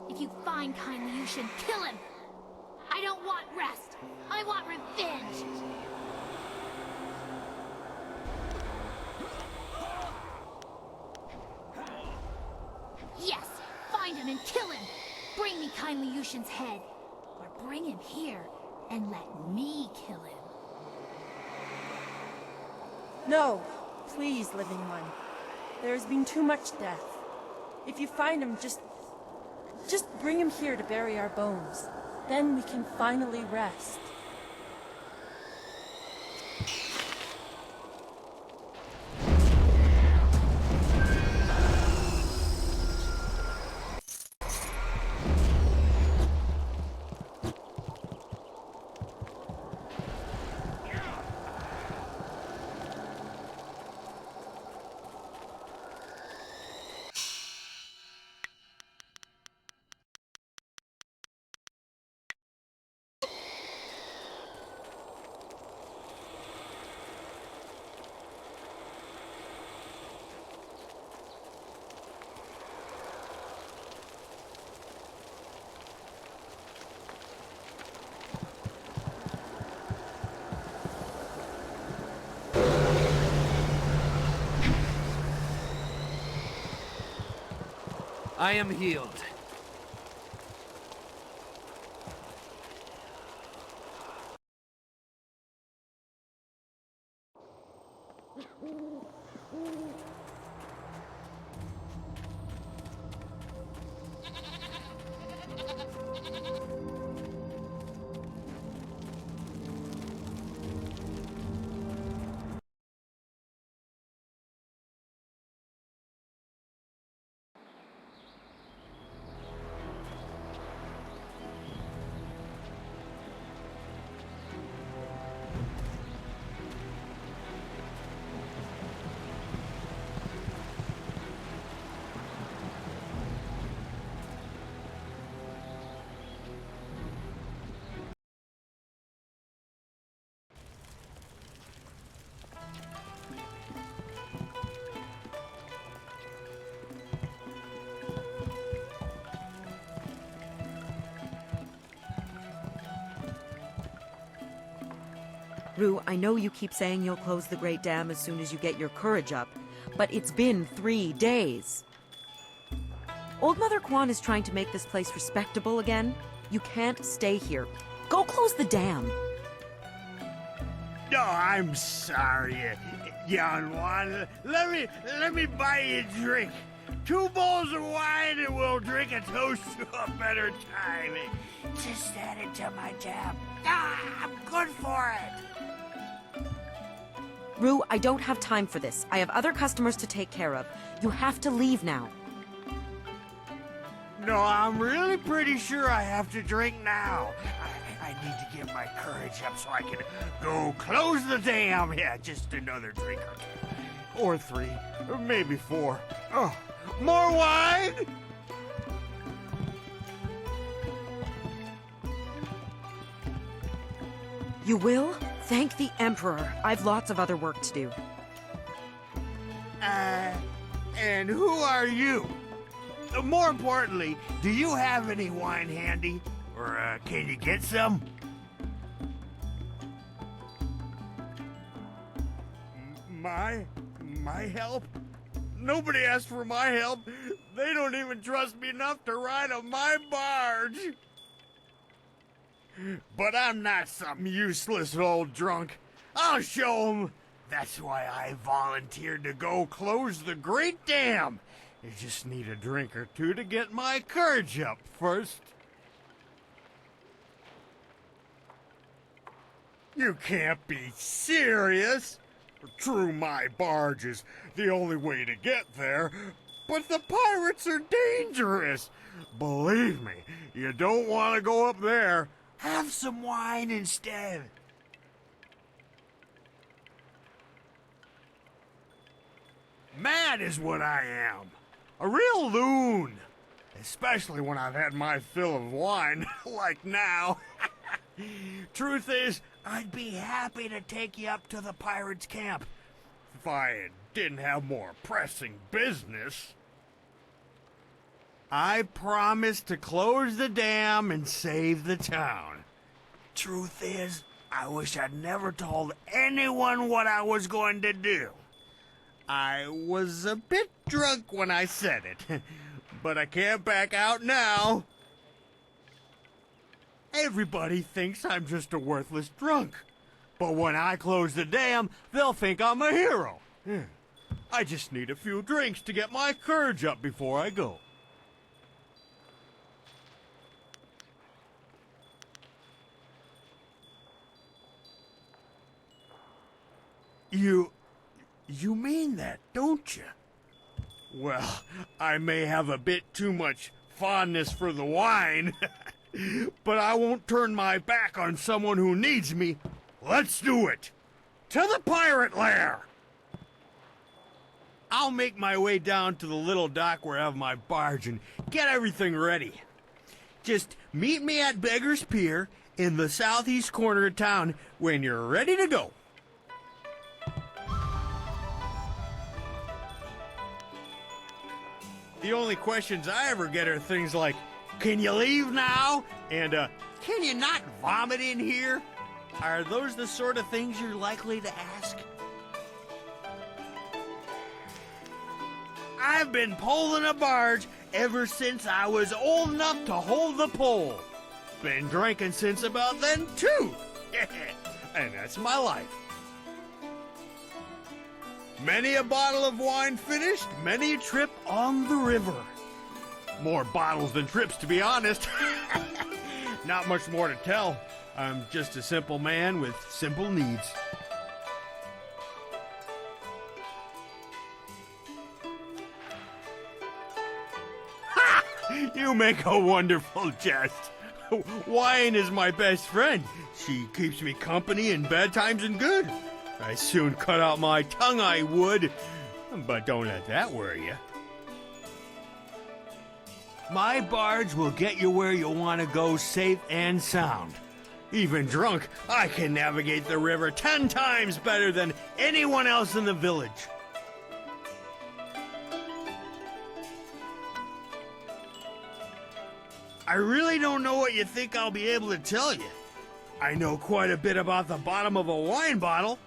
If you find kindly Yushan, kill him. I don't want rest. I want revenge. Yes, find him and kill him. Bring me kindly Yushan's head. Or bring him here and let me kill him. No, please, living one. There has been too much death. If you find him, just bring him here to bury our bones. Then we can finally rest. I am healed. Rue, I know you keep saying you'll close the Great Dam as soon as you get your courage up, but it's been 3 days. Old Mother Kwan is trying to make this place respectable again. You can't stay here. Go close the dam. No, I'm sorry, young one. Let me buy you a drink. 2 bowls of wine and we'll drink a toast to a better time. Just add it to my tab. I'm good for it. Rue, I don't have time for this. I have other customers to take care of. You have to leave now. No, I'm really pretty sure I have to drink now. I need to get my courage up so I can go close the dam. Yeah, just another drink or 2. Or 3. Or maybe 4. Oh, more wine? You will? Thank the Emperor. I've lots of other work to do. And who are you? More importantly, do you have any wine handy? Or, can you get some? My help? Nobody asked for my help. They don't even trust me enough to ride on my barge. But I'm not some useless old drunk. I'll show 'em. That's why I volunteered to go close the Great Dam. You just need a drink or 2 to get my courage up first. You can't be serious. True, my barge is the only way to get there, but the pirates are dangerous. Believe me, you don't want to go up there. Have some wine instead. Mad is what I am. A real loon. Especially when I've had my fill of wine, like now. Truth is, I'd be happy to take you up to the pirates' camp if I didn't have more pressing business. I promised to close the dam and save the town. Truth is, I wish I'd never told anyone what I was going to do. I was a bit drunk when I said it, but I can't back out now. Everybody thinks I'm just a worthless drunk. But when I close the dam, they'll think I'm a hero. I just need a few drinks to get my courage up before I go. You mean that, don't you? Well, I may have a bit too much fondness for the wine, but I won't turn my back on someone who needs me. Let's do it! To the pirate lair! I'll make my way down to the little dock where I have my barge and get everything ready. Just meet me at Beggar's Pier in the southeast corner of town when you're ready to go. The only questions I ever get are things like, can you leave now? And, can you not vomit in here? Are those the sort of things you're likely to ask? I've been poling a barge ever since I was old enough to hold the pole. Been drinking since about then, too. And that's my life. Many a bottle of wine finished, many a trip on the river. More bottles than trips, to be honest. Not much more to tell. I'm just a simple man with simple needs. Ha! You make a wonderful jest. Wine is my best friend. She keeps me company in bad times and good. I soon cut out my tongue, I would. But don't let that worry you. My barge will get you where you want to go safe and sound. Even drunk, I can navigate the river 10 times better than anyone else in the village. I really don't know what you think I'll be able to tell you. I know quite a bit about the bottom of a wine bottle.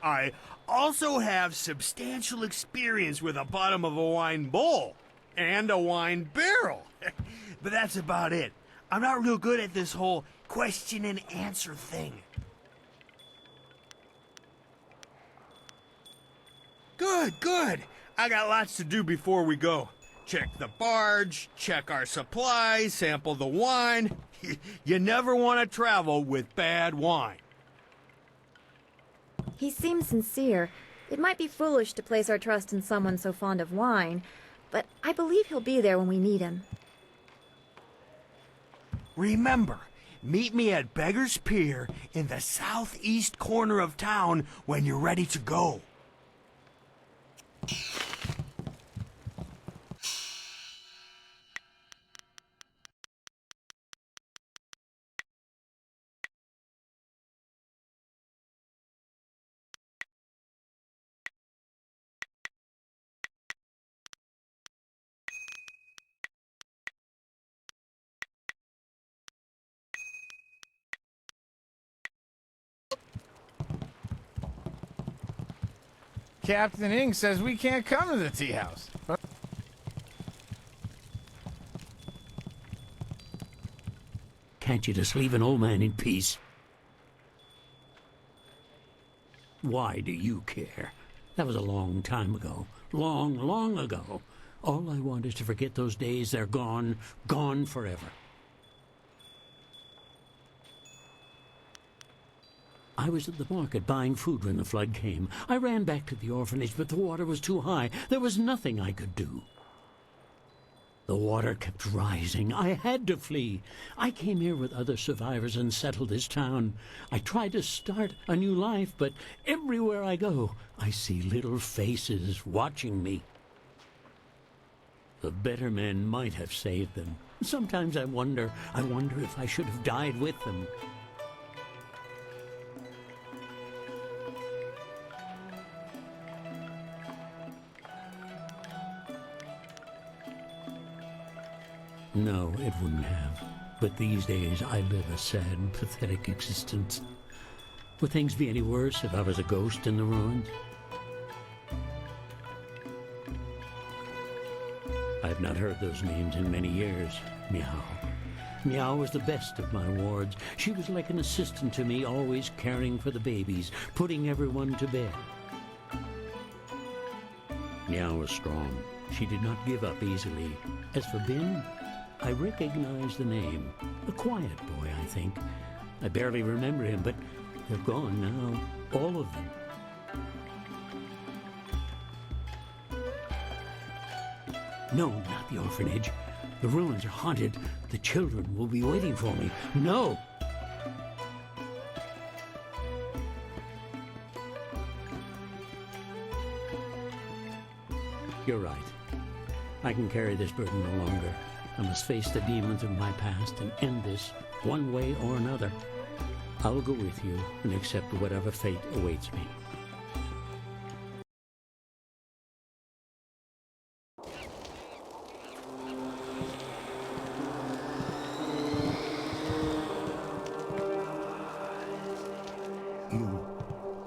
I also have substantial experience with the bottom of a wine bowl and a wine barrel. But that's about it. I'm not real good at this whole question and answer thing. Good. I got lots to do before we go. Check the barge, check our supplies, sample the wine. You never want to travel with bad wine. He seems sincere. It might be foolish to place our trust in someone so fond of wine, but I believe he'll be there when we need him. Remember, meet me at Beggar's Pier in the southeast corner of town when you're ready to go. Captain Ing says we can't come to the tea house. Can't you just leave an old man in peace? Why do you care? That was a long time ago. Long ago. All I want is to forget those days. They're gone. Gone forever. I was at the market buying food when the flood came. I ran back to the orphanage, but the water was too high. There was nothing I could do. The water kept rising. I had to flee. I came here with other survivors and settled this town. I tried to start a new life, but everywhere I go, I see little faces watching me. The better men might have saved them. Sometimes I wonder if I should have died with them. No, it wouldn't have. But these days, I live a sad, pathetic existence. Would things be any worse if I was a ghost in the ruins? I've not heard those names in many years. Meow. Meow was the best of my wards. She was like an assistant to me, always caring for the babies, putting everyone to bed. Meow was strong. She did not give up easily. As for Bin, I recognize the name. A quiet boy, I think. I barely remember him, but they're gone now. All of them. No, not the orphanage. The ruins are haunted. The children will be waiting for me. No! You're right. I can carry this burden no longer. I must face the demons of my past and end this one way or another. I will go with you and accept whatever fate awaits me.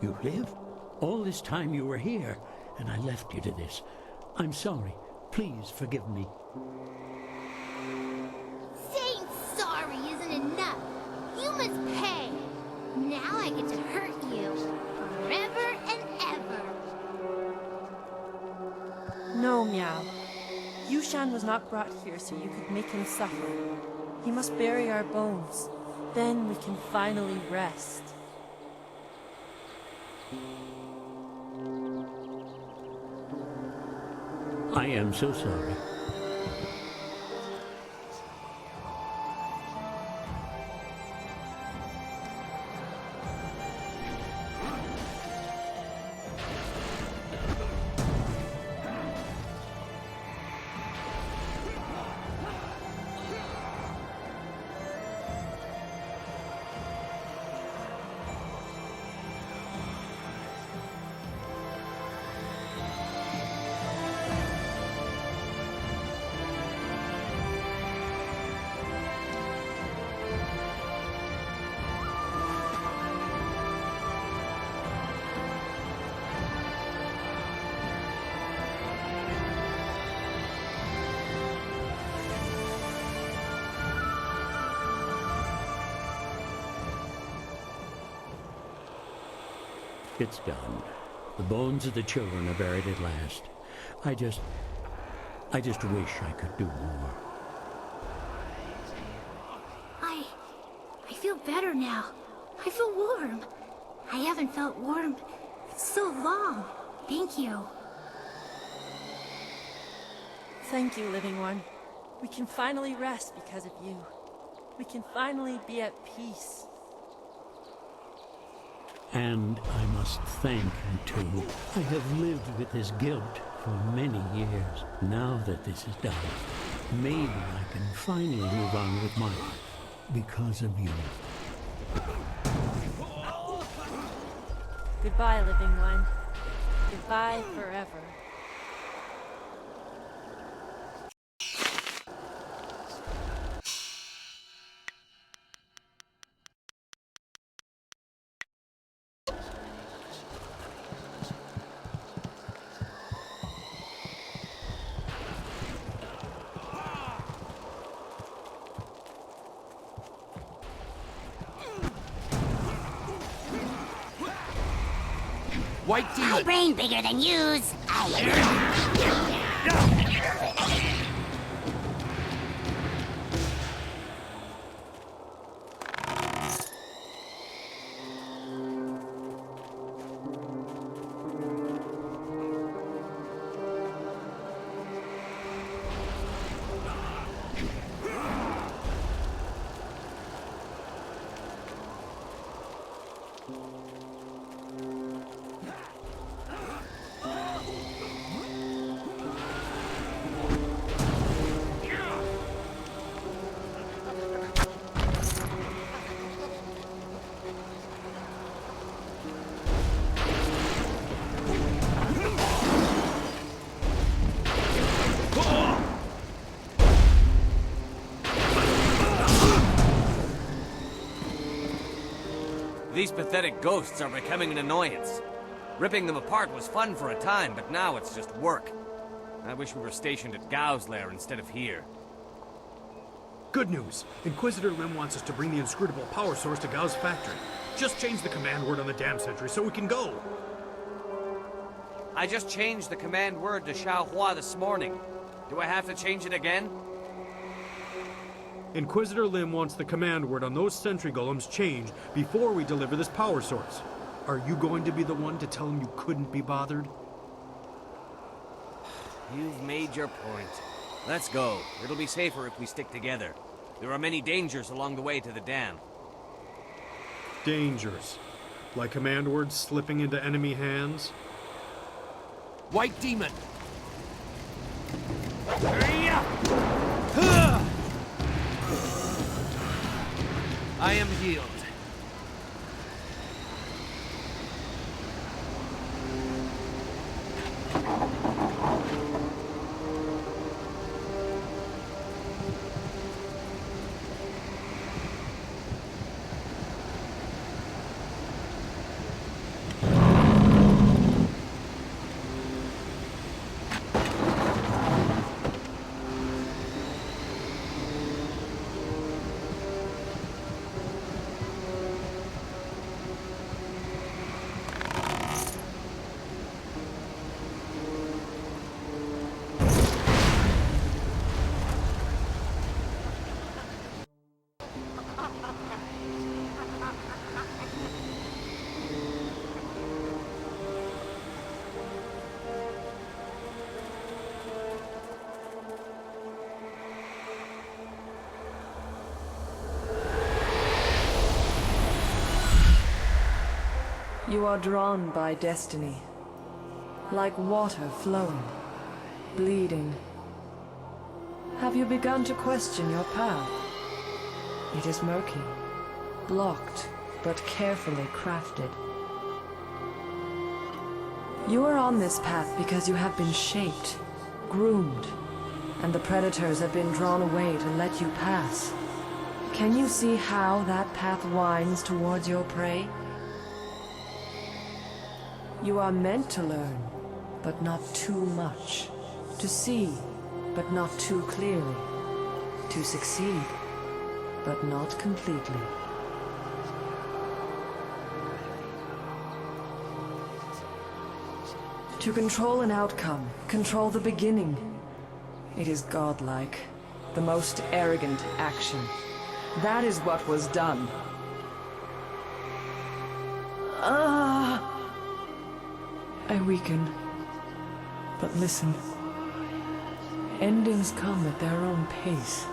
You live? All this time you were here, and I left you to this. I'm sorry. Please forgive me. Saying sorry isn't enough. You must pay. Now I get to hurt you forever and ever. Yushan was not brought here so you could make him suffer. He must bury our bones. Then we can finally rest. I am so sorry. It's done. The bones of the children are buried at last. I just wish I could do more. I feel better now. I feel warm. I haven't felt warm in so long. Thank you. Thank you, Living One. We can finally rest because of you. We can finally be at peace. And I must thank you, too. I have lived with this guilt for many years. Now that this is done, maybe I can finally move on with my life because of you. Goodbye, Living One. Goodbye forever. White demon. My brain bigger than yours. These pathetic ghosts are becoming an annoyance. Ripping them apart was fun for a time, but now it's just work. I wish we were stationed at Gao's lair instead of here. Good news! Inquisitor Lim wants us to bring the inscrutable power source to Gao's factory. Just change the command word on the dam sentry so we can go. I just changed the command word to Xiaohua this morning. Do I have to change it again? Inquisitor Lim wants the command word on those sentry golems changed before we deliver this power source. Are you going to be the one to tell him you couldn't be bothered? You've made your point. Let's go. It'll be safer if we stick together. There are many dangers along the way to the dam. Dangers? Like command words slipping into enemy hands? White demon! I am healed. You are drawn by destiny, like water flowing, bleeding. Have you begun to question your path? It is murky, blocked, but carefully crafted. You are on this path because you have been shaped, groomed, and the predators have been drawn away to let you pass. Can you see how that path winds towards your prey? You are meant to learn, but not too much. To see, but not too clearly. To succeed, but not completely. To control an outcome, control the beginning. It is godlike, the most arrogant action. That is what was done. I weaken. But listen. Endings come at their own pace.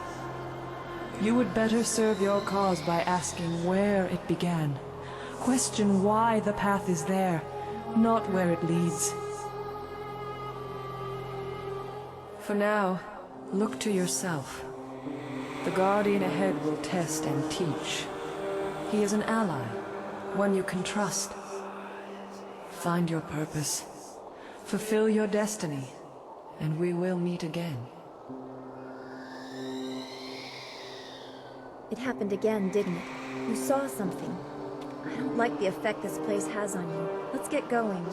You would better serve your cause by asking where it began. Question why the path is there, not where it leads. For now, look to yourself. The Guardian ahead will test and teach. He is an ally, one you can trust. Find your purpose, fulfill your destiny, and we will meet again. It happened again, didn't it? You saw something. I don't like the effect this place has on you. Let's get going.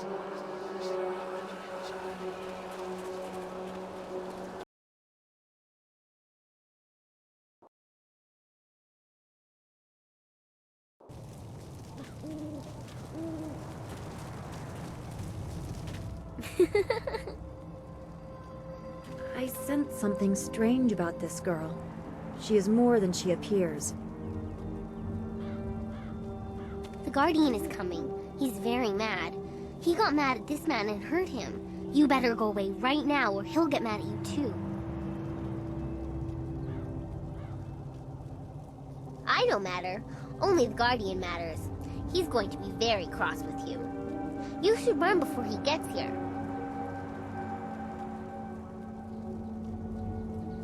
I sense something strange about this girl. She is more than she appears. The Guardian is coming. He's very mad. He got mad at this man and hurt him. You better go away right now or he'll get mad at you too. I don't matter. Only the Guardian matters. He's going to be very cross with you. You should run before he gets here.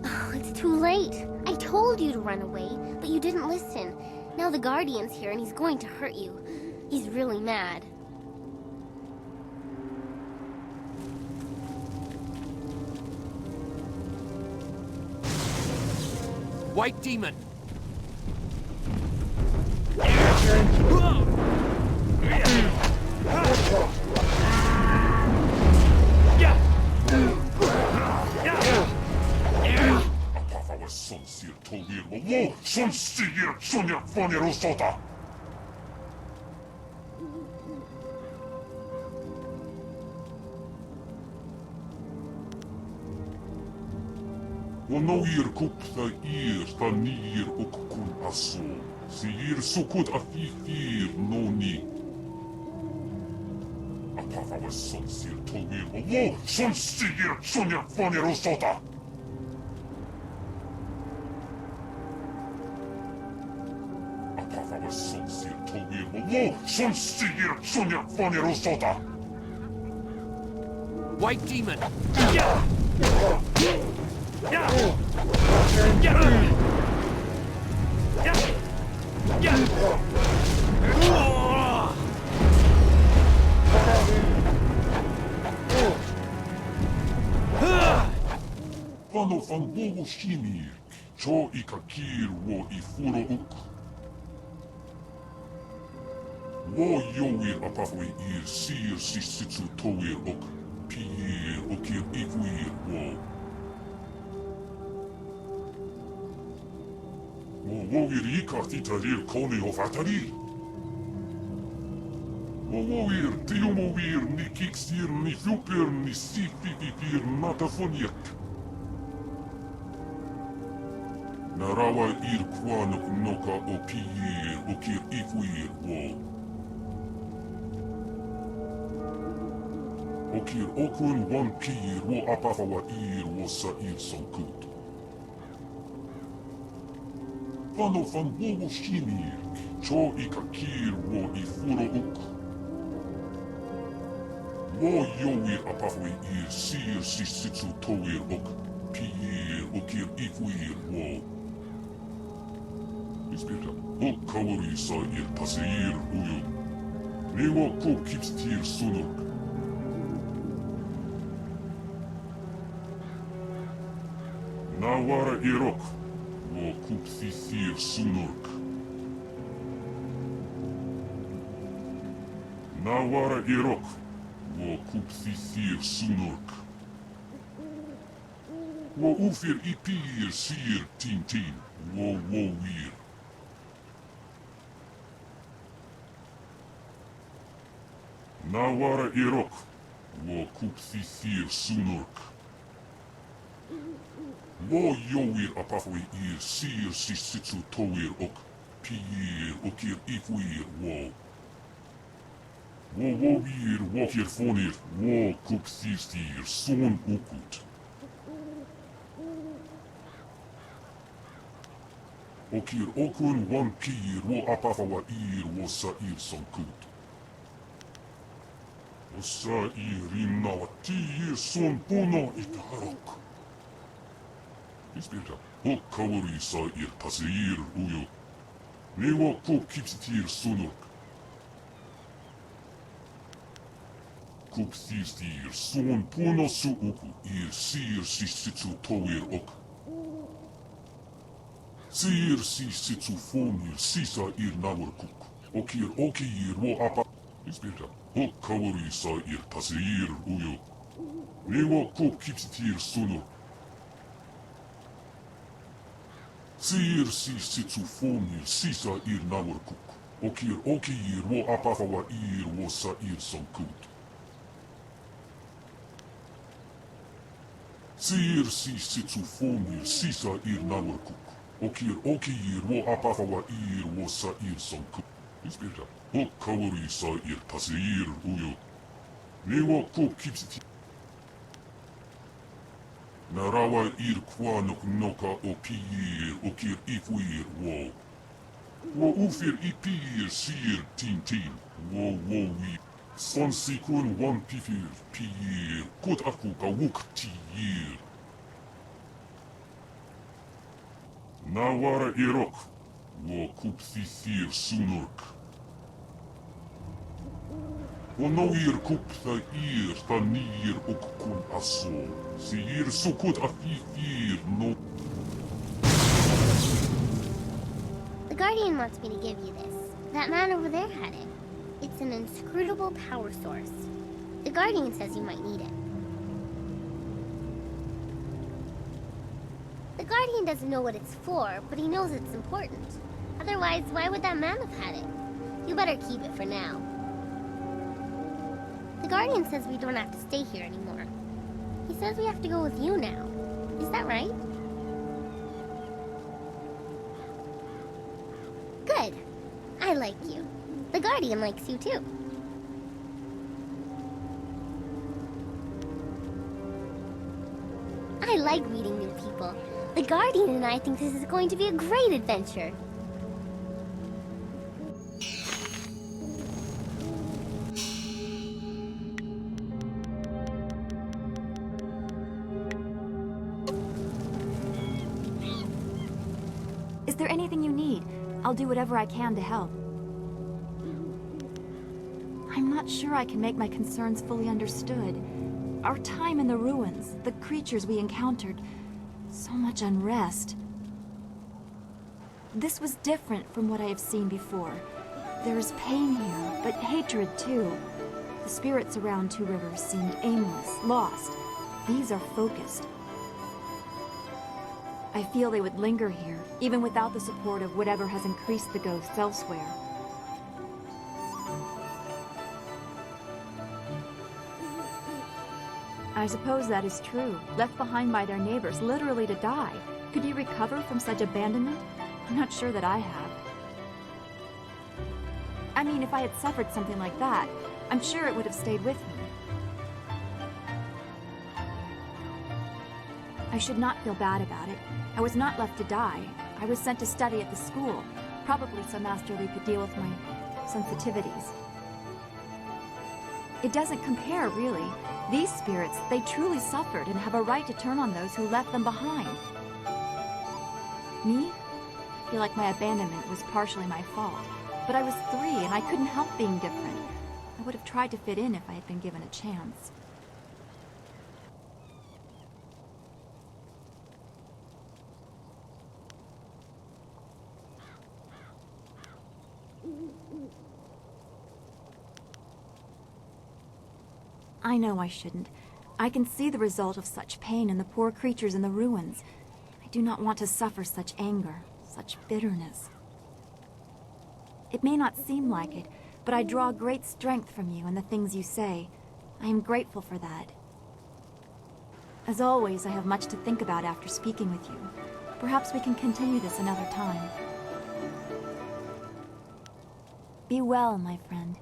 Oh, it's too late. I told you to run away, but you didn't listen. Now the Guardian's here and he's going to hurt you. He's really mad. White Demon! ونوير كوبثا إير تنير أككون أصو سيير سكود أفيفير نوني أبافا والسون سير توير وو سون سيير سونيا فاني روسوتا أبافا والسون سير توير وو سون سيير سونيا فاني روسوتا White Demon! Vano van bogo shinir, cho I kakir wo I furo uk. Wo yoir apafwe ir sir sisitsu toir uk, pir okir ikuir wo. Wowir ikatitarir koni of atarir. Wowir tiumovir ni kiksir ni flupir ni sifipipir natafoniak. Narawa ir kwanok noka o pir okir ikuir wo. Okir okun wan pir wo apafawa ir wo sa ir sonkut. Vano van bogo shinir, cho I kakir wo I furo uk. Wo yowi apafwe sir sisitsu towir ok piir okir ifwir wo. Ispirta, ok kawari sa pasir uyo. Newa ko kipstir sunok. Nawara irok, wo kupsisir sunok. Nawara irok, wo kupsisir sunok. Wo ufir ipir sir Tien, wo wir. Nawara irok, wo kupsisir sunok. Wo yowir apafwe sir sisitsu towir ok piir okir ifwir wo. Wo wir wokir fonir wo kupsisir son okut. Okir okun wan piir wo apafawa wo sair sonkut. Wo sair nawa son puno itaharok. Ispirta, o kawari sair pasir uyo. Newa ko kipstir sunok. Kupsistir son puno su uku sir sisitsu towir ok. Sir sisitsu fonir sisa nawar kuk. Okir wo apa. Ispirta, o kawari sair pasir uyo. Newa ko kipstir sunok. Sir sisitsu fonir sisa nawar kuk. Okir wo apafawa wo sair sonkut. Sir sisitsu fonir sisa nawar kuk. Okir wo apafawa wo sair sonkut. Ispirta, o kawari sair pasir uyo. Newa ko kipstir. Narawa kwanok noka o piir okir ifwir wo. Wo ufir ipir sir Tien, wo wir. Son sikun wan pifir piir kut aku ka wuk tiir. Nawara irok, wo kupsisir sunok. Wo noir kupta tanir ok kun aso. Sir sukut afifir no. The Guardian wants me to give you this. That man over there had it. It's an inscrutable power source. The Guardian says you might need it. The Guardian doesn't know what it's for, but he knows it's important. Otherwise, why would that man have had it? You better keep it for now. The Guardian says we don't have to stay here anymore. He says we have to go with you now. Is that right? Good. I like you. The Guardian likes you too. I like meeting new people. The Guardian and I think this is going to be a great adventure. Is there anything you need? I'll do whatever I can to help. I'm not sure I can make my concerns fully understood. Our time in the ruins, the creatures we encountered, so much unrest. This was different from what I have seen before. There is pain here, but hatred too. The spirits around Two Rivers seemed aimless, lost. These are focused. I feel they would linger here, even without the support of whatever has increased the ghosts elsewhere. I suppose that is true. Left behind by their neighbors, literally to die. Could you recover from such abandonment? I'm not sure that I have. I mean, if I had suffered something like that, I'm sure it would have stayed with me. I should not feel bad about it. I was not left to die. I was sent to study at the school, probably so Master Lee could deal with my sensitivities. It doesn't compare, really. These spirits, they truly suffered and have a right to turn on those who left them behind. Me? I feel like my abandonment was partially my fault. But I was 3 and I couldn't help being different. I would have tried to fit in if I had been given a chance. I know I shouldn't. I can see the result of such pain in the poor creatures in the ruins. I do not want to suffer such anger, such bitterness. It may not seem like it, but I draw great strength from you and the things you say. I am grateful for that. As always, I have much to think about after speaking with you. Perhaps we can continue this another time. Be well, my friend.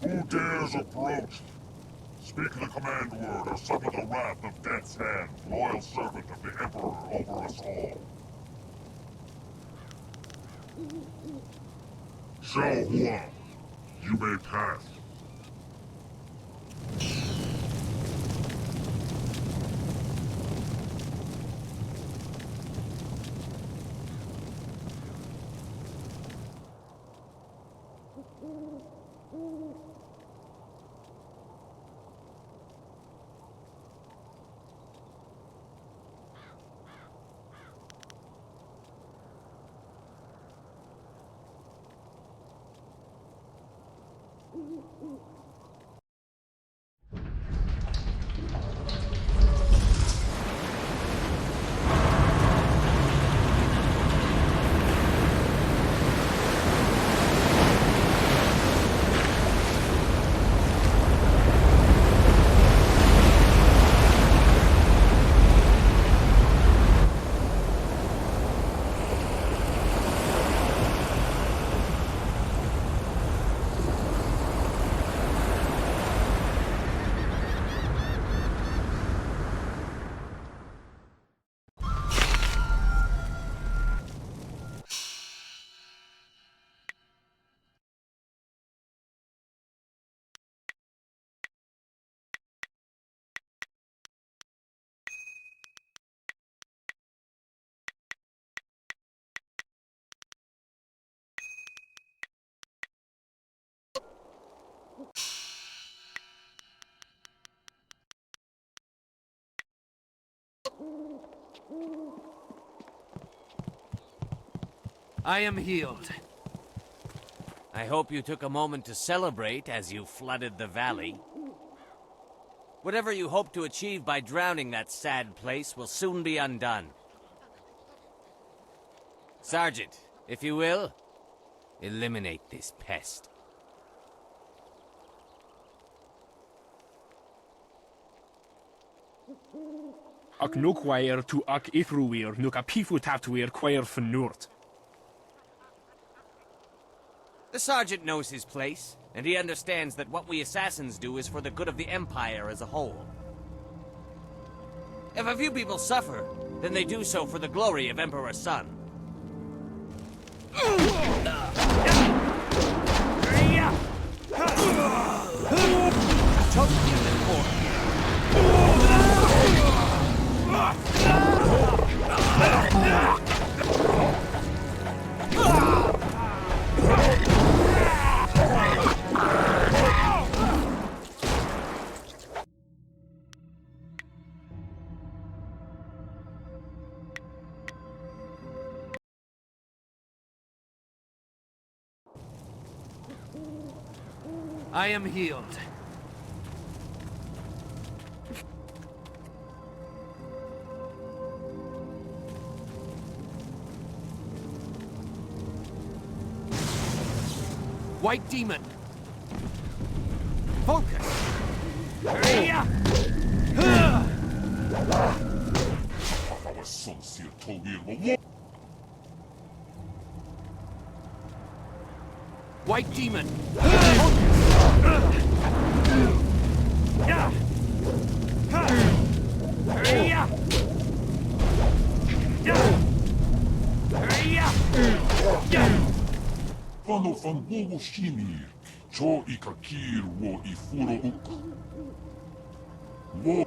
Who dares approach? Speak the command word or suffer the wrath of Death's Hand, loyal servant of the Emperor over us all. Xiao Hua, you may pass. I am healed. I hope you took a moment to celebrate as you flooded the valley. Whatever you hope to achieve by drowning that sad place will soon be undone. Sergeant, if you will, eliminate this pest. Ac nuk wair to ac ithruir nuk a pifu tatwir quair fenurt. The sergeant knows his place, and he understands that what we assassins do is for the good of the Empire as a whole. If a few people suffer, then they do so for the glory of Emperor Sun. I am healed. White demon. Focus. White demon. Fano fan wowo shinir, cho ikakir wo ifuro uk. Wo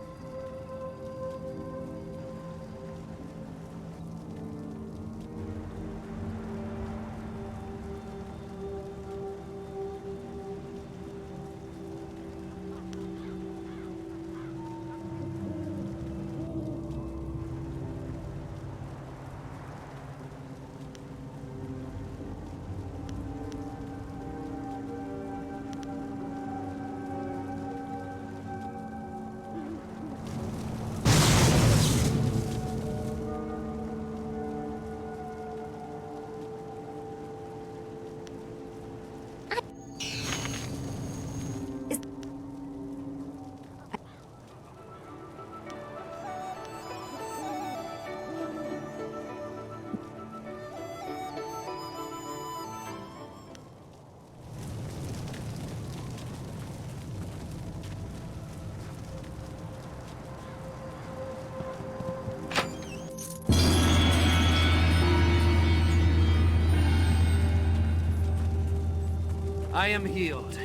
I am healed.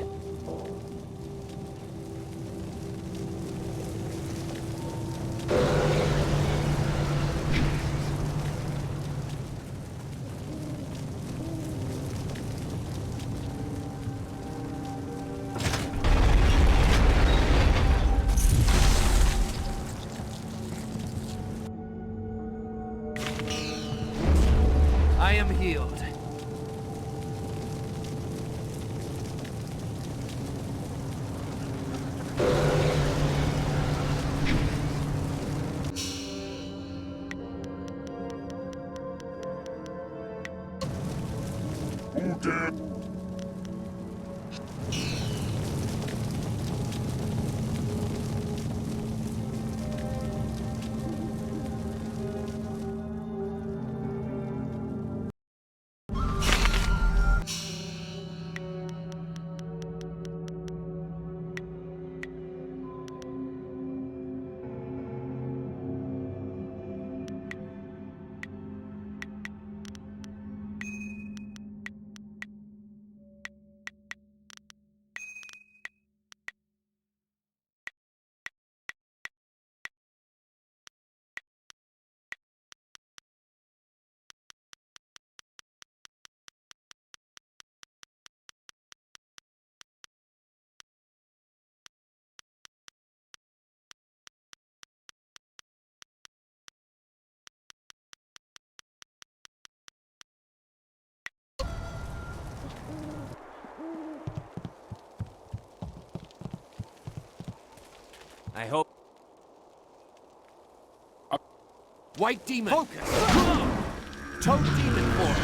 I am healed. I hope... White demon. Focus. Toad demon form.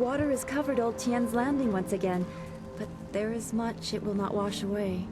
water has covered old Tien's landing once again, but there is much it will not wash away.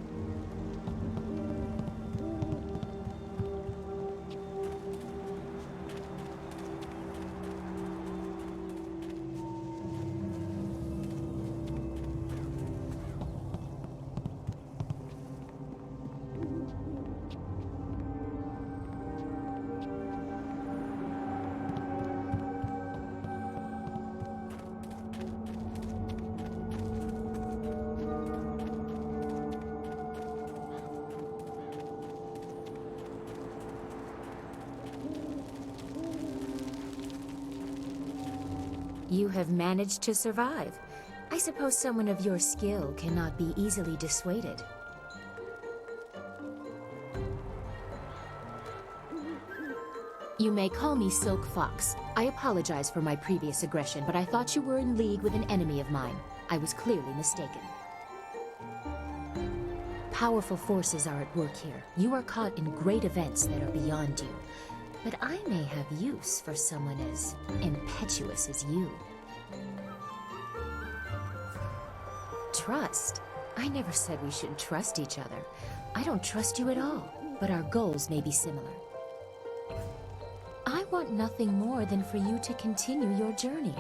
You have managed to survive. I suppose someone of your skill cannot be easily dissuaded. You may call me Silk Fox. I apologize for my previous aggression, but I thought you were in league with an enemy of mine. I was clearly mistaken. Powerful forces are at work here. You are caught in great events that are beyond you. But I may have use for someone as impetuous as you. Trust? I never said we shouldn't trust each other. I don't trust you at all, but our goals may be similar. I want nothing more than for you to continue your journey.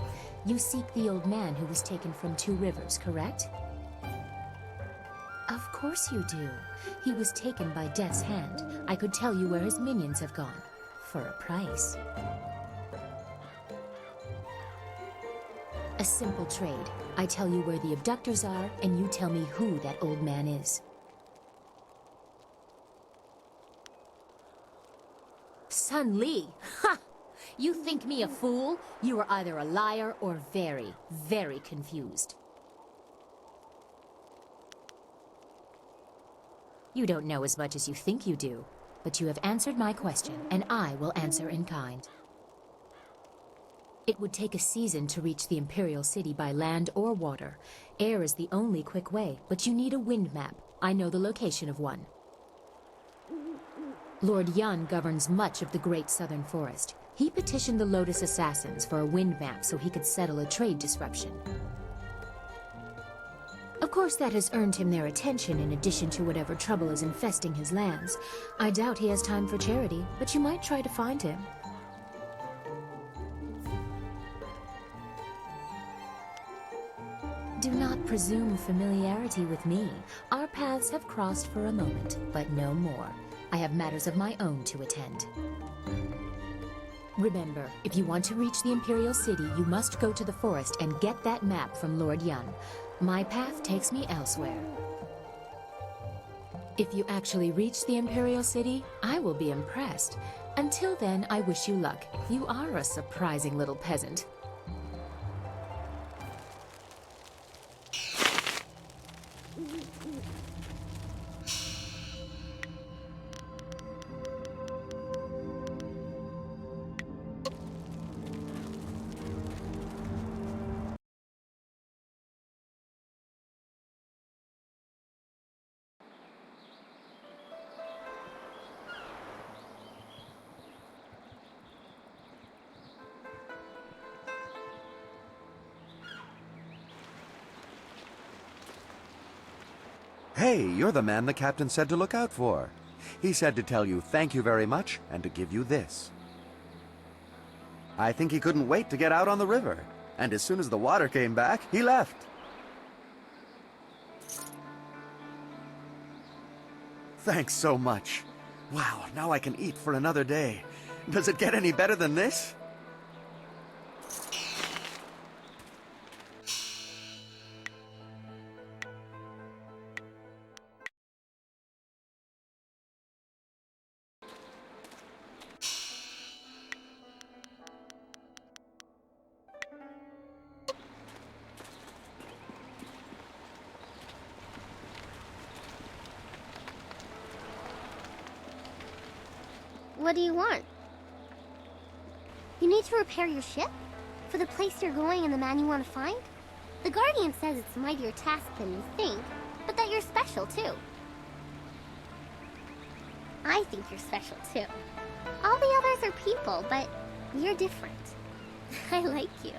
You seek the old man who was taken from Two Rivers, correct? Of course you do. He was taken by Death's hand. I could tell you where his minions have gone. For a price. A simple trade. I tell you where the abductors are, and you tell me who that old man is. Sun Li! Ha! You think me a fool? You are either a liar or very, very confused. You don't know as much as you think you do. But you have answered my question, and I will answer in kind. It would take a season to reach the Imperial City by land or water. Air is the only quick way, but you need a wind map. I know the location of one. Lord Yan governs much of the Great Southern Forest. He petitioned the Lotus Assassins for a wind map so he could settle a trade disruption. Of course, that has earned him their attention in addition to whatever trouble is infesting his lands. I doubt he has time for charity, but you might try to find him. Do not presume familiarity with me. Our paths have crossed for a moment, but no more. I have matters of my own to attend. Remember, if you want to reach the Imperial City, you must go to the forest and get that map from Lord Yan. My path takes me elsewhere. If you actually reach the Imperial City, I will be impressed. Until then, I wish you luck. You are a surprising little peasant. Hey, you're the man the captain said to look out for. He said to tell you thank you very much and to give you this. I think he couldn't wait to get out on the river. And as soon as the water came back, he left. Thanks so much. Wow, now I can eat for another day. Does it get any better than this? What do you want? You need to repair your ship? For the place you're going and the man you want to find? The Guardian says it's a mightier task than you think, but that you're special too. I think you're special too. All the others are people, but you're different. I like you.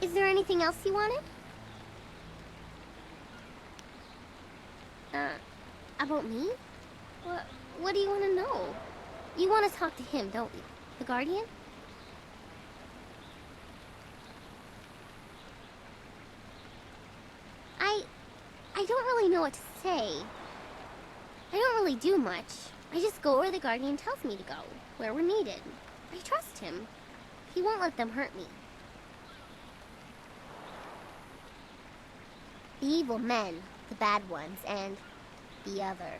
Is there anything else you wanted? About me? What do you want to know? You want to talk to him, don't you? The Guardian? I don't really know what to say. I don't really do much. I just go where the Guardian tells me to go, where we're needed. I trust him. He won't let them hurt me. The evil men, the bad ones, and the other.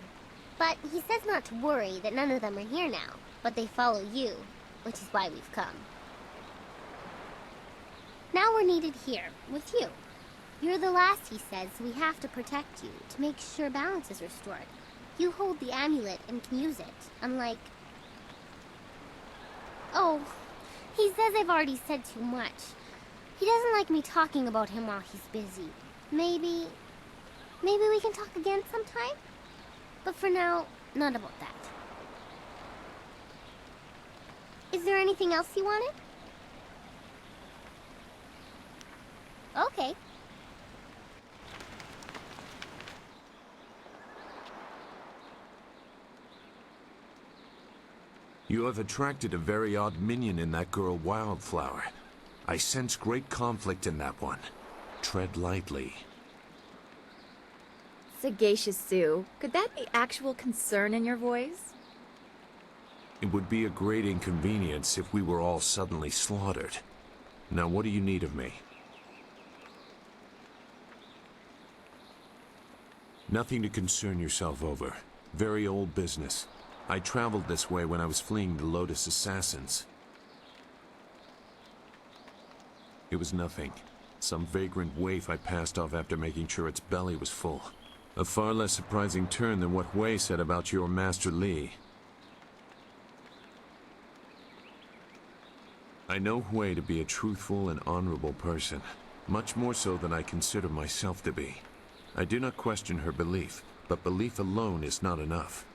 But he says not to worry, that none of them are here now, but they follow you, which is why we've come. Now we're needed here, with you. You're the last, he says, so we have to protect you, to make sure balance is restored. You hold the amulet and can use it, unlike... Oh, he says I've already said too much. He doesn't like me talking about him while he's busy. Maybe we can talk again sometime? But for now, not about that. Is there anything else you wanted? Okay. You have attracted a very odd minion in that girl Wildflower. I sense great conflict in that one. Tread lightly. Sagacious Sue, could that be actual concern in your voice? It would be a great inconvenience if we were all suddenly slaughtered. Now, what do you need of me? Nothing to concern yourself over. Very old business. I traveled this way when I was fleeing the Lotus Assassins. It was nothing. Some vagrant waif I passed off after making sure its belly was full. A far less surprising turn than what Wei said about your Master Li. I know Wei to be a truthful and honorable person, much more so than I consider myself to be. I do not question her belief, but belief alone is not enough.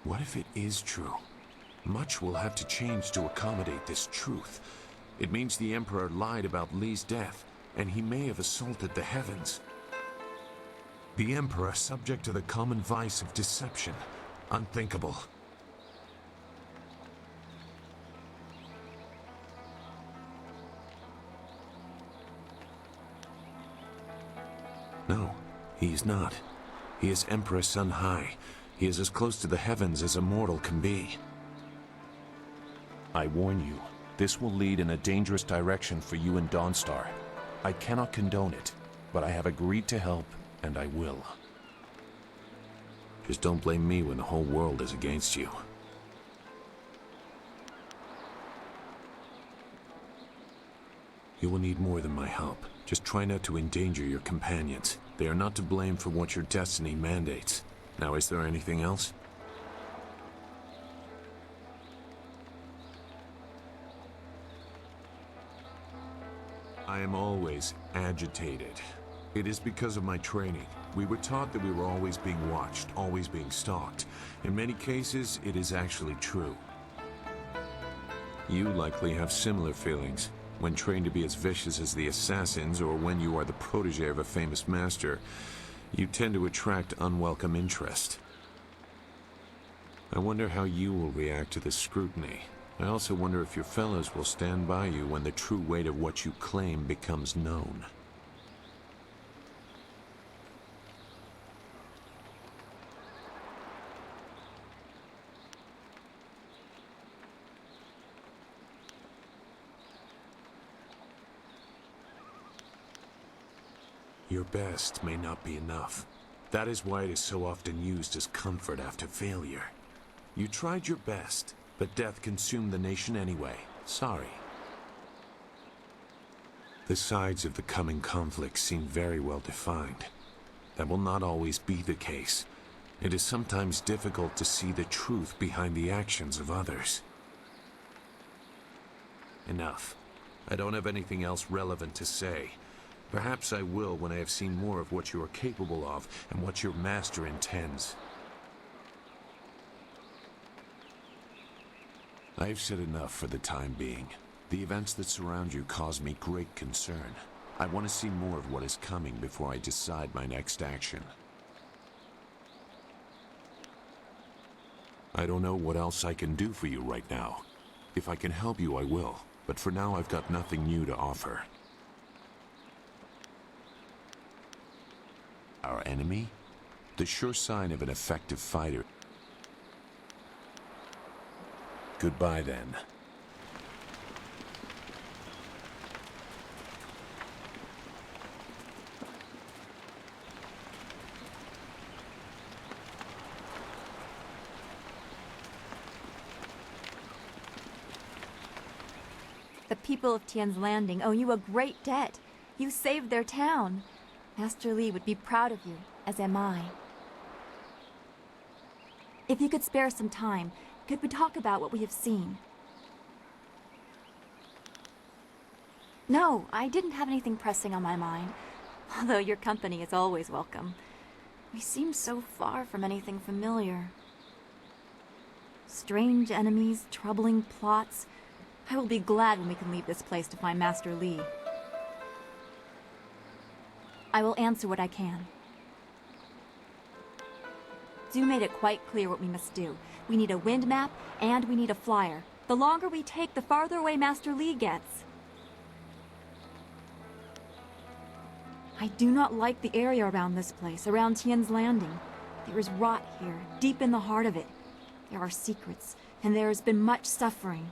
What if it is true? Much will have to change to accommodate this truth. It means the Emperor lied about Li's death, and he may have assaulted the heavens. The Emperor subject to the common vice of deception. Unthinkable. No, he is not. He is Emperor Sun High. He is as close to the heavens as a mortal can be. I warn you, this will lead in a dangerous direction for you and Dawn Star. I cannot condone it, but I have agreed to help, and I will. Just don't blame me when the whole world is against you. You will need more than my help. Just try not to endanger your companions. They are not to blame for what your destiny mandates. Now, is there anything else? I am always agitated. It is because of my training. We were taught that we were always being watched, always being stalked. In many cases, it is actually true. You likely have similar feelings. When trained to be as vicious as the assassins, or when you are the protege of a famous master, you tend to attract unwelcome interest. I wonder how you will react to this scrutiny. I also wonder if your fellows will stand by you when the true weight of what you claim becomes known. Your best may not be enough. That is why it is so often used as comfort after failure. You tried your best, but death consumed the nation anyway. Sorry. The sides of the coming conflict seem very well defined. That will not always be the case. It is sometimes difficult to see the truth behind the actions of others. Enough. I don't have anything else relevant to say. Perhaps I will when I have seen more of what you are capable of and what your master intends. I have said enough for the time being. The events that surround you cause me great concern. I want to see more of what is coming before I decide my next action. I don't know what else I can do for you right now. If I can help you, I will. But for now, I've got nothing new to offer. Our enemy? The sure sign of an effective fighter. Goodbye, then. The people of Tien's Landing owe you a great debt. You saved their town. Master Li would be proud of you, as am I. If you could spare some time, could we talk about what we have seen? No, I didn't have anything pressing on my mind, although your company is always welcome. We seem so far from anything familiar. Strange enemies, troubling plots. I will be glad when we can leave this place to find Master Li. I will answer what I can. Zhu made it quite clear what we must do. We need a wind map, and we need a flyer. The longer we take, the farther away Master Li gets. I do not like the area around this place, around Tien's Landing. There is rot here, deep in the heart of it. There are secrets, and there has been much suffering.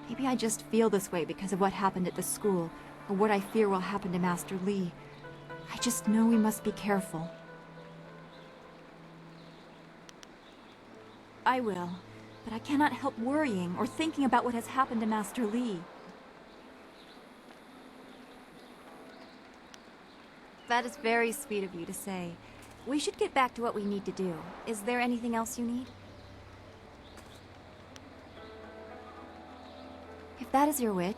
Maybe I just feel this way because of what happened at the school, or what I fear will happen to Master Li. I just know we must be careful. I will, but I cannot help worrying or thinking about what has happened to Master Li. That is very sweet of you to say. We should get back to what we need to do. Is there anything else you need? If that is your wish,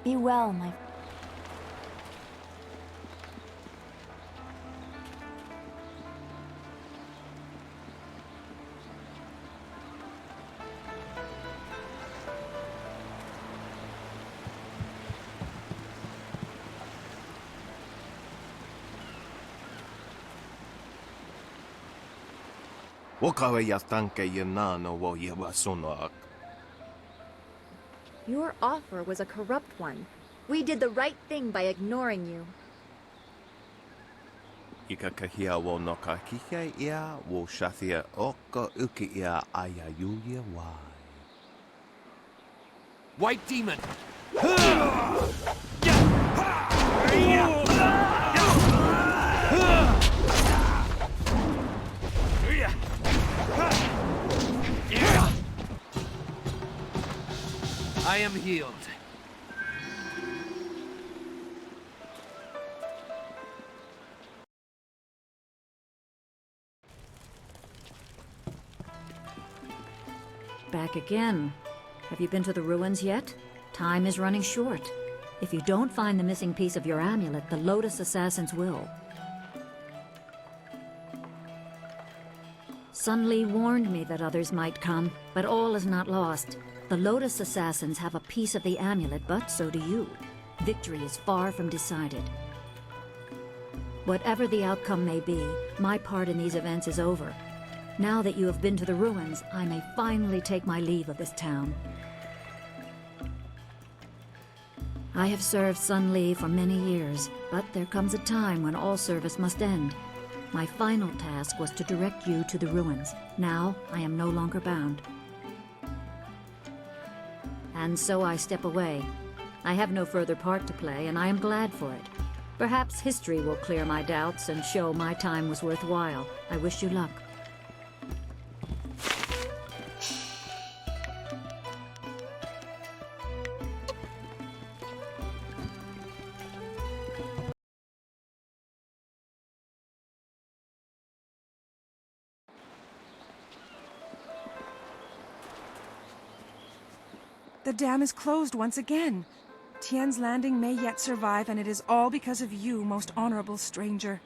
be well, my... Your offer was a corrupt one. We did the right thing by ignoring you. White demon! I am healed. Back again. Have you been to the ruins yet? Time is running short. If you don't find the missing piece of your amulet, the Lotus Assassins will. Sun Li warned me that others might come, but all is not lost. The Lotus Assassins have a piece of the amulet, but so do you. Victory is far from decided. Whatever the outcome may be, my part in these events is over. Now that you have been to the ruins, I may finally take my leave of this town. I have served Sun Li for many years, but there comes a time when all service must end. My final task was to direct you to the ruins. Now, I am no longer bound. And so I step away. I have no further part to play, and I am glad for it. Perhaps history will clear my doubts and show my time was worthwhile. I wish you luck. The dam is closed once again. Tien's Landing may yet survive, and it is all because of you, most honorable stranger.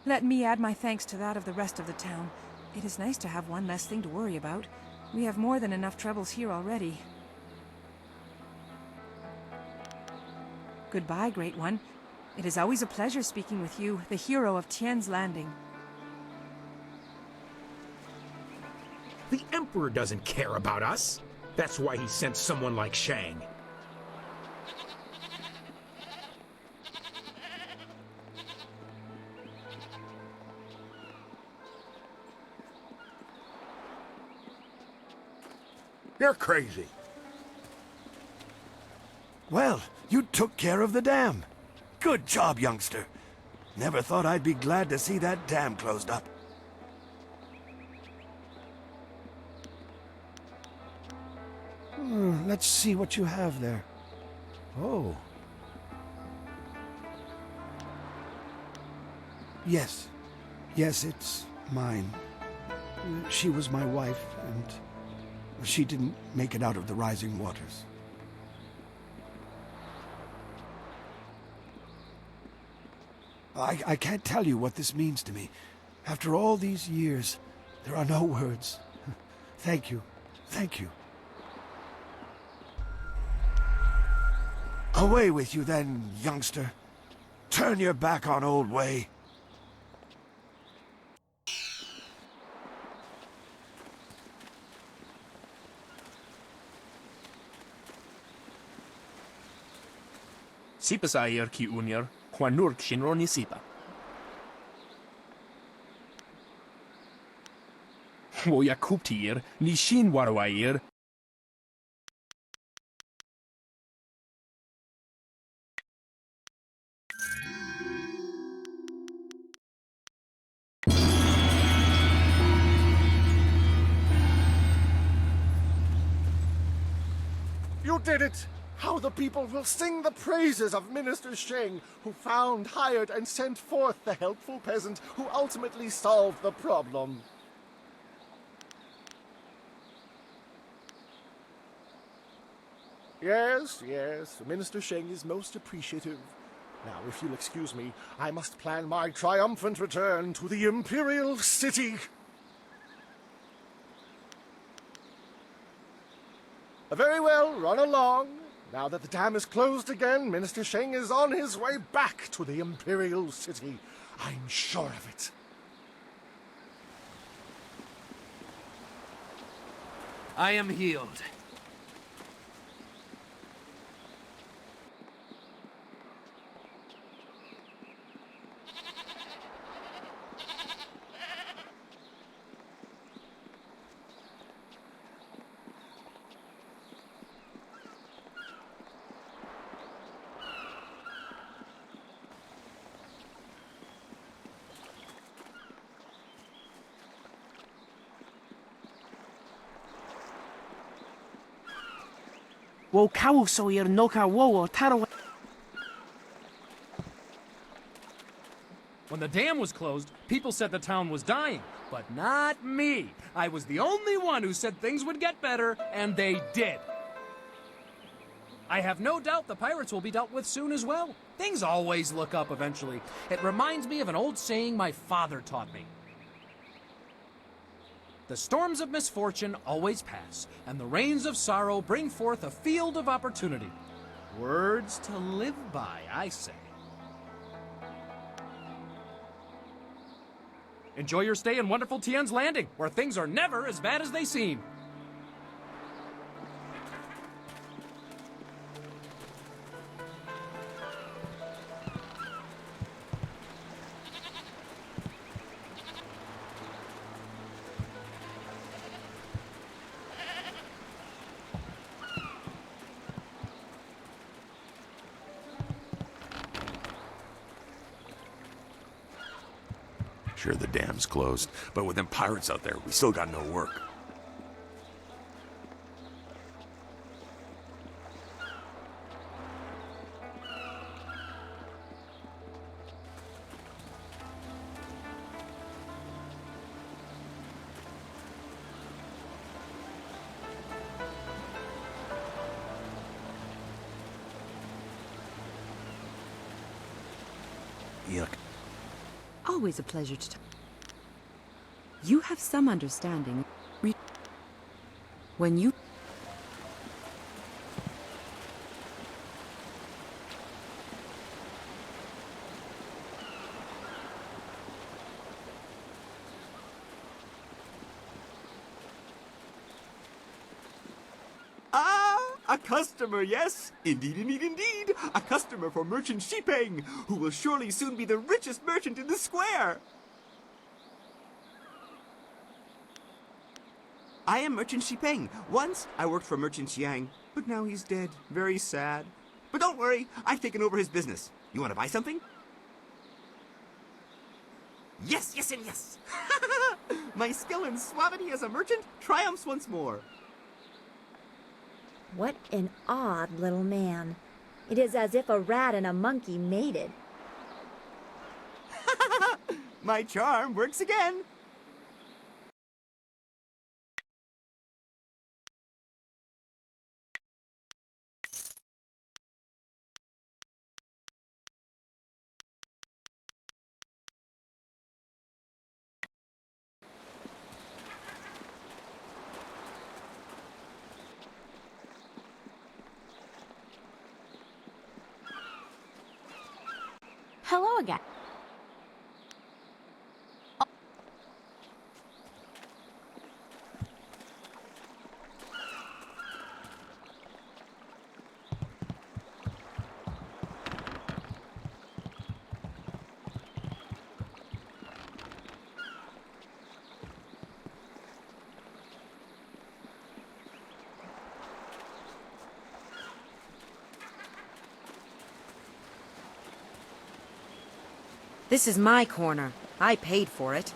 Let me add my thanks to that of the rest of the town. It is nice to have one less thing to worry about. We have more than enough troubles here already. Goodbye, Great One. It is always a pleasure speaking with you, the hero of Tien's Landing. The Emperor doesn't care about us. That's why he sent someone like Shang. You're crazy. Well, you took care of the dam. Good job, youngster. Never thought I'd be glad to see that dam closed up. Let's see what you have there. Oh. Yes. Yes, it's mine. She was my wife, and she didn't make it out of the rising waters. I can't tell you what this means to me. After all these years, there are no words. Thank you. Thank you. Away with you then, youngster. Turn your back on old Wei. Sipa sa ayer ki unyer, kwanurk shinroni sipa. Wo ya kuptir, ni shin warwair. You did it! How the people will sing the praises of Minister Sheng, who found, hired, and sent forth the helpful peasant who ultimately solved the problem. Yes, yes, Minister Sheng is most appreciative. Now, if you'll excuse me, I must plan my triumphant return to the Imperial City. Very well, run along. Now that the dam is closed again, Minister Sheng is on his way back to the Imperial City. I'm sure of it. I am healed. Wo kawu so yer noka wo taro. When the dam was closed, people said the town was dying. But not me. I was the only one who said things would get better, and they did. I have no doubt the pirates will be dealt with soon as well. Things always look up eventually. It reminds me of an old saying my father taught me. The storms of misfortune always pass, and the rains of sorrow bring forth a field of opportunity. Words to live by, I say. Enjoy your stay in wonderful Tien's Landing, where things are never as bad as they seem. Sure, the dam's closed, but with them pirates out there, we still got no work. Always a pleasure to talk. You have some understanding. When you... A customer, yes? Indeed, indeed, indeed! A customer for Merchant Shipeng, who will surely soon be the richest merchant in the square! I am Merchant Shipeng. Once I worked for Merchant Xiang, but now he's dead. Very sad. But don't worry, I've taken over his business. You want to buy something? Yes, yes, and yes! My skill and suavity as a merchant triumphs once more. What an odd little man. It is as if a rat and a monkey mated. My charm works again. Hello again. This is my corner. I paid for it.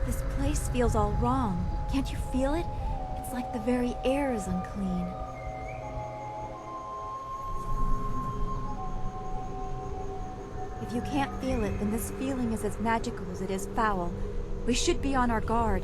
This place feels all wrong. Can't you feel it? It's like the very air is unclean. If you can't feel it, then this feeling is as magical as it is foul. We should be on our guard.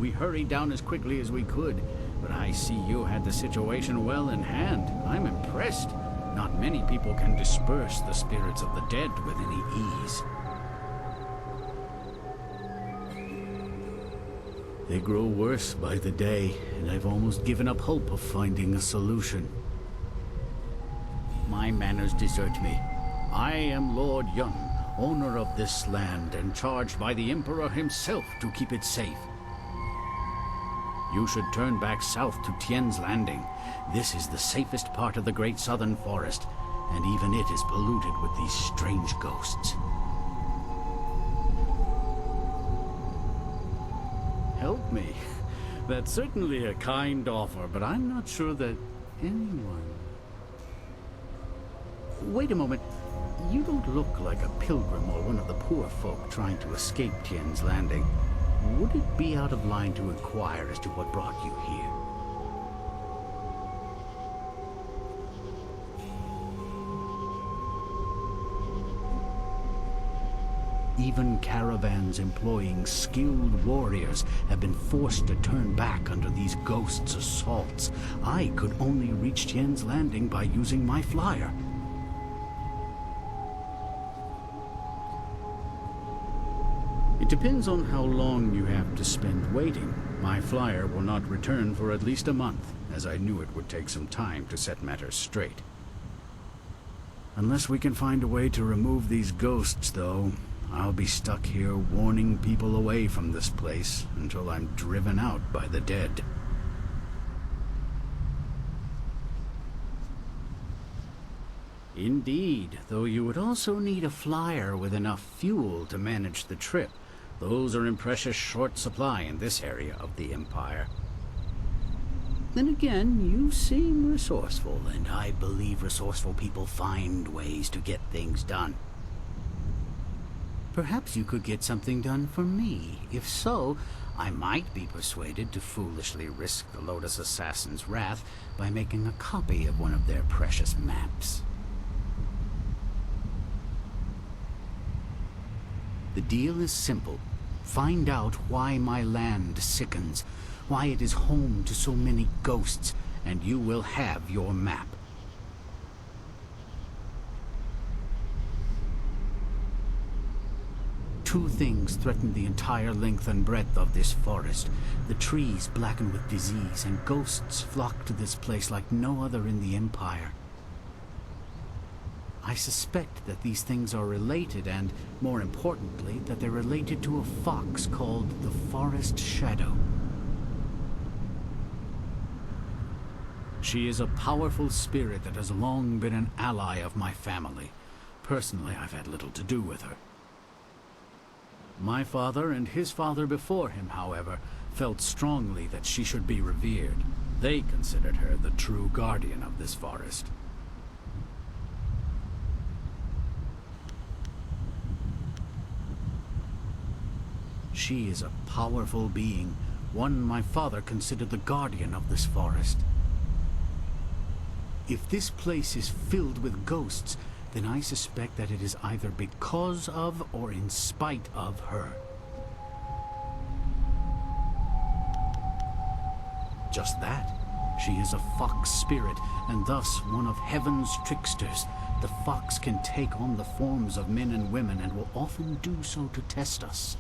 We hurried down as quickly as we could, but I see you had the situation well in hand. I'm impressed. Not many people can disperse the spirits of the dead with any ease. They grow worse by the day, and I've almost given up hope of finding a solution. My manners desert me. I am Lord Yun, owner of this land, and charged by the Emperor himself to keep it safe. You should turn back south to Tien's Landing. This is the safest part of the Great Southern Forest, and even it is polluted with these strange ghosts. Help me. That's certainly a kind offer, but I'm not sure that anyone... Wait a moment. You don't look like a pilgrim or one of the poor folk trying to escape Tien's Landing. Would it be out of line to inquire as to what brought you here? Even caravans employing skilled warriors have been forced to turn back under these ghosts' assaults. I could only reach Tien's Landing by using my flyer. It depends on how long you have to spend waiting. My flyer will not return for at least a month, as I knew it would take some time to set matters straight. Unless we can find a way to remove these ghosts, though, I'll be stuck here warning people away from this place until I'm driven out by the dead. Indeed, though you would also need a flyer with enough fuel to manage the trip. Those are in precious short supply in this area of the Empire. Then again, you seem resourceful, and I believe resourceful people find ways to get things done. Perhaps you could get something done for me. If so, I might be persuaded to foolishly risk the Lotus Assassin's wrath by making a copy of one of their precious maps. The deal is simple. Find out why my land sickens, why it is home to so many ghosts, and you will have your map. Two things threaten the entire length and breadth of this forest. The trees blackened with disease, and ghosts flock to this place like no other in the Empire. I suspect that these things are related, and, more importantly, that they're related to a fox called the Forest Shadow. She is a powerful spirit that has long been an ally of my family. Personally, I've had little to do with her. My father and his father before him, however, felt strongly that she should be revered. They considered her the true guardian of this forest. She is a powerful being, one my father considered the guardian of this forest. If this place is filled with ghosts, then I suspect that it is either because of or in spite of her. Just that. She is a fox spirit, and thus one of heaven's tricksters. The fox can take on the forms of men and women, and will often do so to test us.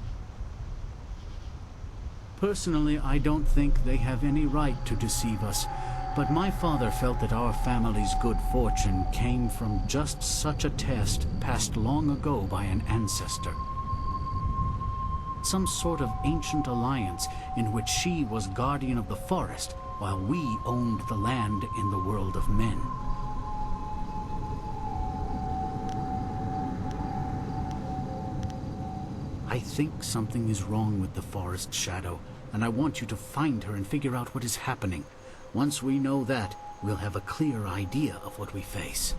Personally, I don't think they have any right to deceive us, but my father felt that our family's good fortune came from just such a test passed long ago by an ancestor. Some sort of ancient alliance in which she was guardian of the forest, while we owned the land in the world of men. I think something is wrong with the Forest Shadow, and I want you to find her and figure out what is happening. Once we know that, we'll have a clear idea of what we face.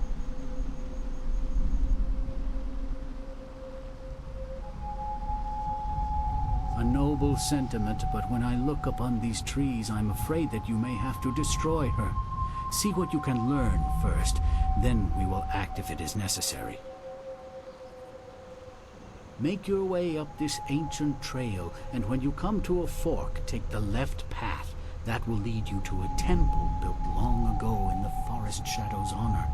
A noble sentiment, but when I look upon these trees, I'm afraid that you may have to destroy her. See what you can learn first, then we will act if it is necessary. Make your way up this ancient trail, and when you come to a fork, take the left path. That will lead you to a temple built long ago in the Forest Shadow's honor.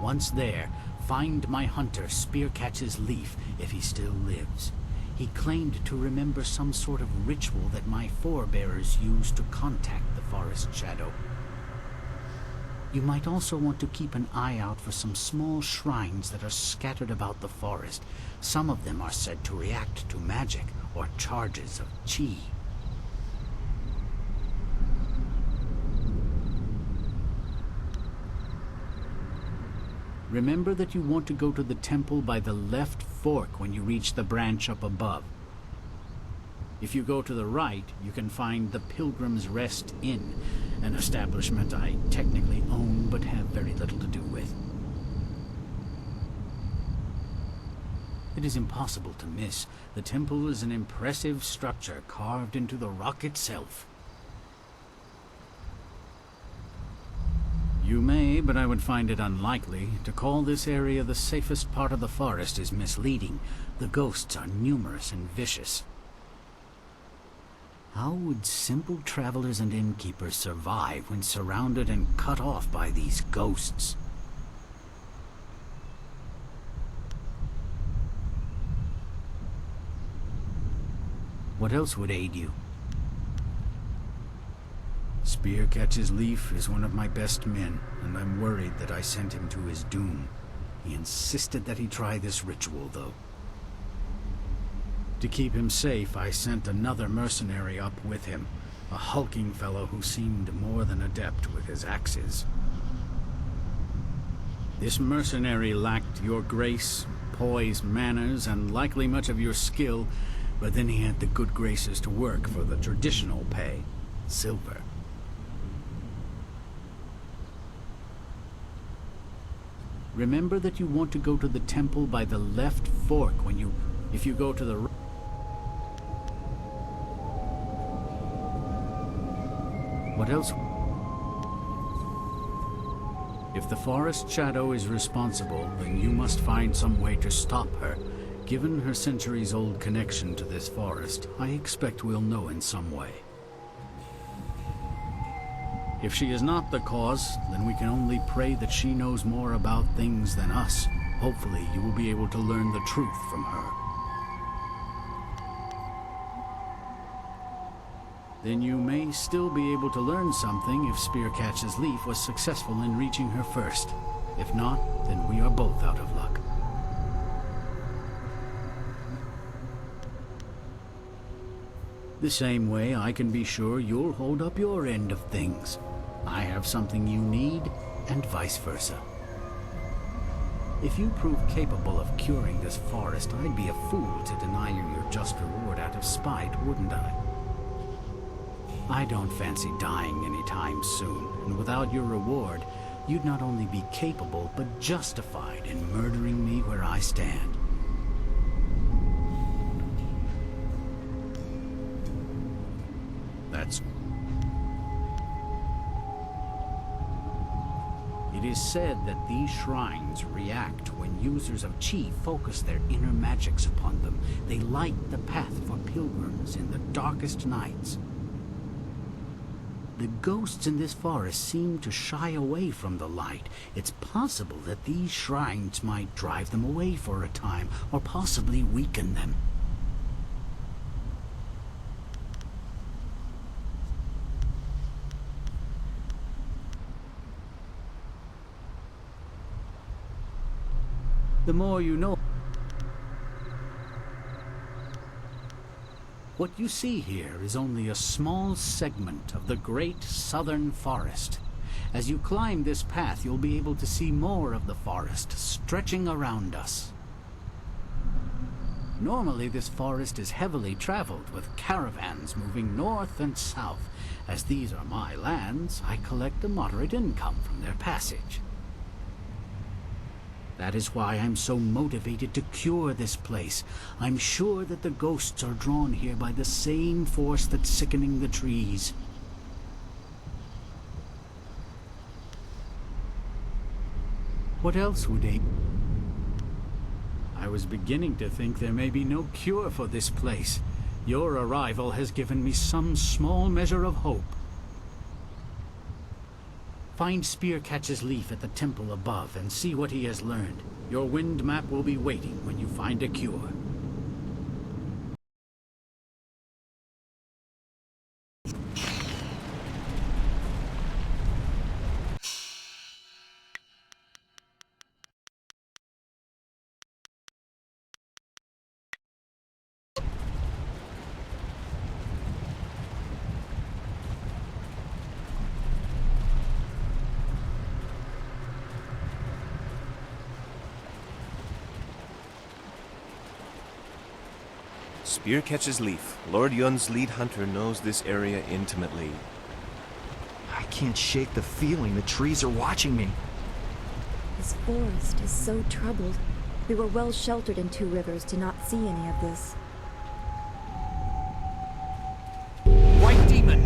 Once there, find my hunter Spearcatch's Leaf if he still lives. He claimed to remember some sort of ritual that my forebears used to contact the Forest Shadow. You might also want to keep an eye out for some small shrines that are scattered about the forest. Some of them are said to react to magic or charges of chi. Remember that you want to go to the temple by the left fork when you reach the branch up above. If you go to the right, you can find the Pilgrim's Rest Inn, an establishment I technically own but have very little to do with. It is impossible to miss. The temple is an impressive structure carved into the rock itself. You may, but I would find it unlikely. To call this area the safest part of the forest is misleading. The ghosts are numerous and vicious. How would simple travelers and innkeepers survive when surrounded and cut off by these ghosts? What else would aid you? Spear Catches Leaf is one of my best men, and I'm worried that I sent him to his doom. He insisted that he try this ritual, though. To keep him safe, I sent another mercenary up with him, a hulking fellow who seemed more than adept with his axes. This mercenary lacked your grace, poise, manners, and likely much of your skill, but then he had the good graces to work for the traditional pay, silver. Remember that you want to go to the temple by the left fork if you go to the right. What else? If the forest shadow is responsible, then you must find some way to stop her. Given her centuries-old connection to this forest, I expect we'll know in some way. If she is not the cause, then we can only pray that she knows more about things than us. Hopefully, you will be able to learn the truth from her. Then you may still be able to learn something if Spear Catches Leaf was successful in reaching her first. If not, then we are both out of luck. The same way I can be sure you'll hold up your end of things. I have something you need, and vice versa. If you prove capable of curing this forest, I'd be a fool to deny you your just reward out of spite, wouldn't I? I don't fancy dying anytime soon, and without your reward, you'd not only be capable, but justified in murdering me where I stand. It is said that these shrines react when users of Qi focus their inner magics upon them. They light the path for pilgrims in the darkest nights. The ghosts in this forest seem to shy away from the light. It's possible that these shrines might drive them away for a time, or possibly weaken them. The more you know. What you see here is only a small segment of the great southern forest. As you climb this path, you'll be able to see more of the forest stretching around us. Normally, this forest is heavily traveled, with caravans moving north and south. As these are my lands, I collect a moderate income from their passage. That is why I'm so motivated to cure this place. I'm sure that the ghosts are drawn here by the same force that's sickening the trees. What else would aid? I was beginning to think there may be no cure for this place. Your arrival has given me some small measure of hope. Find Spear Catches Leaf at the temple above and see what he has learned. Your wind map will be waiting when you find a cure. Spear Catches Leaf. Lord Yun's lead hunter knows this area intimately. I can't shake the feeling the trees are watching me. This forest is so troubled. We were well sheltered in Two Rivers to not see any of this. White demon!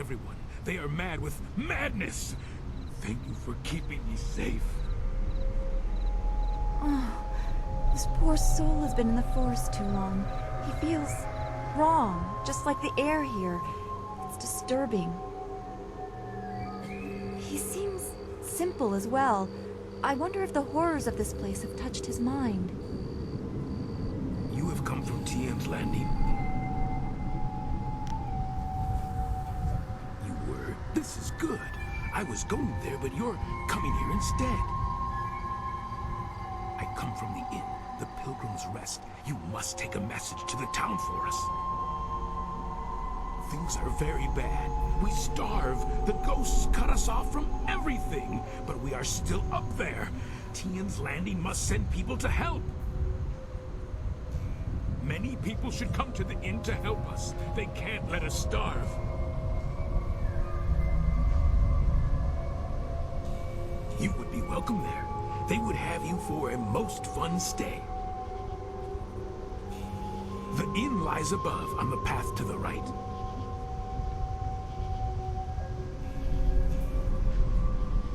everyone. They are mad with madness. Thank you for keeping me safe. Oh, this poor soul has been in the forest too long. He feels wrong, just like the air here. It's disturbing. He seems simple as well. I wonder if the horrors of this place have touched his mind. You have come from Tien's Landing? You were? This is good. I was going there, but you're coming here instead. I come from the inn, the Pilgrim's Rest. You must take a message to the town for us. Things are very bad. We starve. The ghosts cut us off from everything. But we are still up there. Tien's Landing must send people to help. Many people should come to the inn to help us. They can't let us starve. You would be welcome there. They would have you for a most fun stay. The inn lies above, on the path to the right.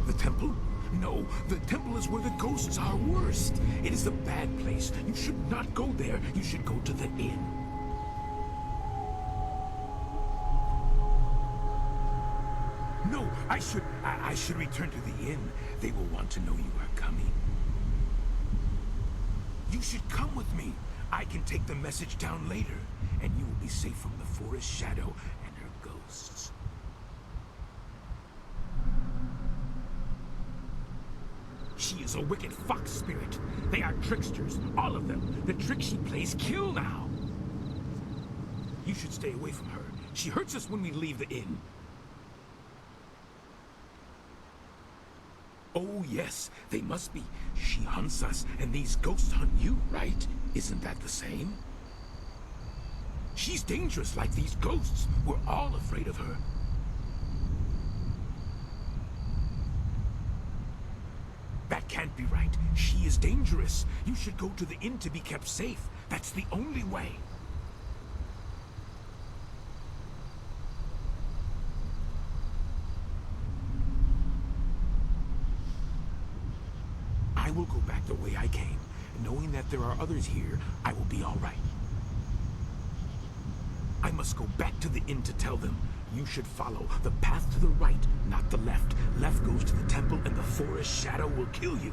The temple? No, the temple is where the ghosts are worst. It is a bad place. You should not go there. You should go to the inn. No, I should return to the inn. They will want to know you are coming. You should come with me. I can take the message down later, and you will be safe from the forest shadow and her ghosts. She is a wicked fox spirit. They are tricksters, all of them. The tricks she plays kill now. You should stay away from her. She hurts us when we leave the inn. Oh, yes, they must be. She hunts us, and these ghosts hunt you, right? Isn't that the same? She's dangerous like these ghosts. We're all afraid of her. That can't be right. She is dangerous. You should go to the inn to be kept safe. That's the only way. I will go back the way I came. Knowing that there are others here, I will be all right. I must go back to the inn to tell them. You should follow the path to the right, not the left. Left goes to the temple, and the forest shadow will kill you.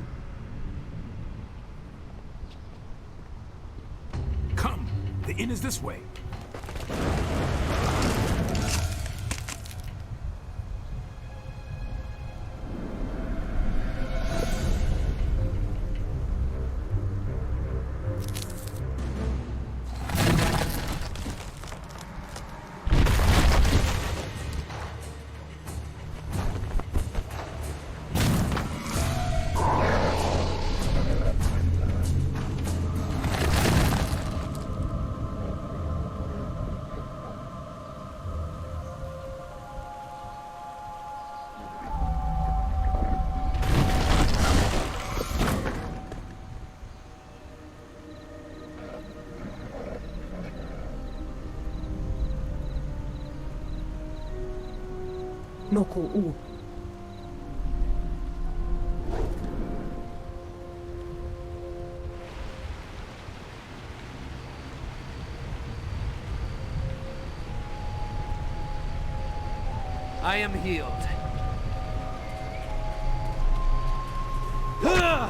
Come! The inn is this way. Noku. I am healed. I am healed.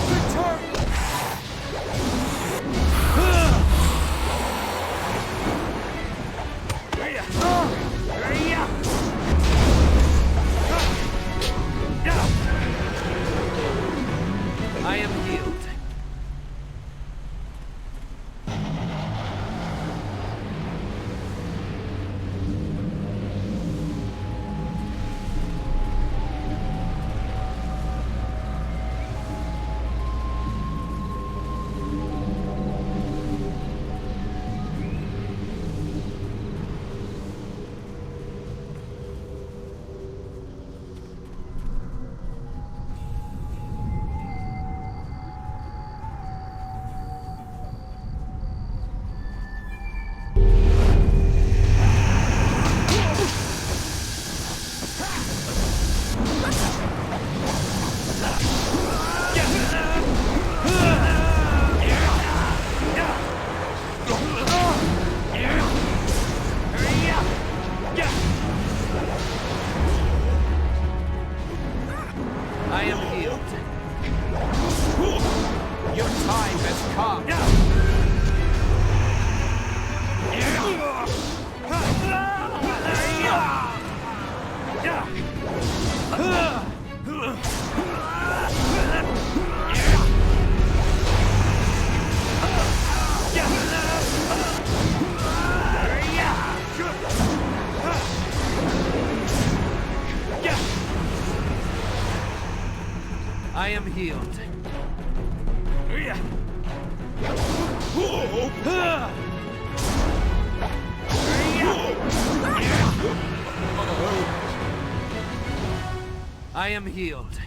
Victory! I am healed. I am healed.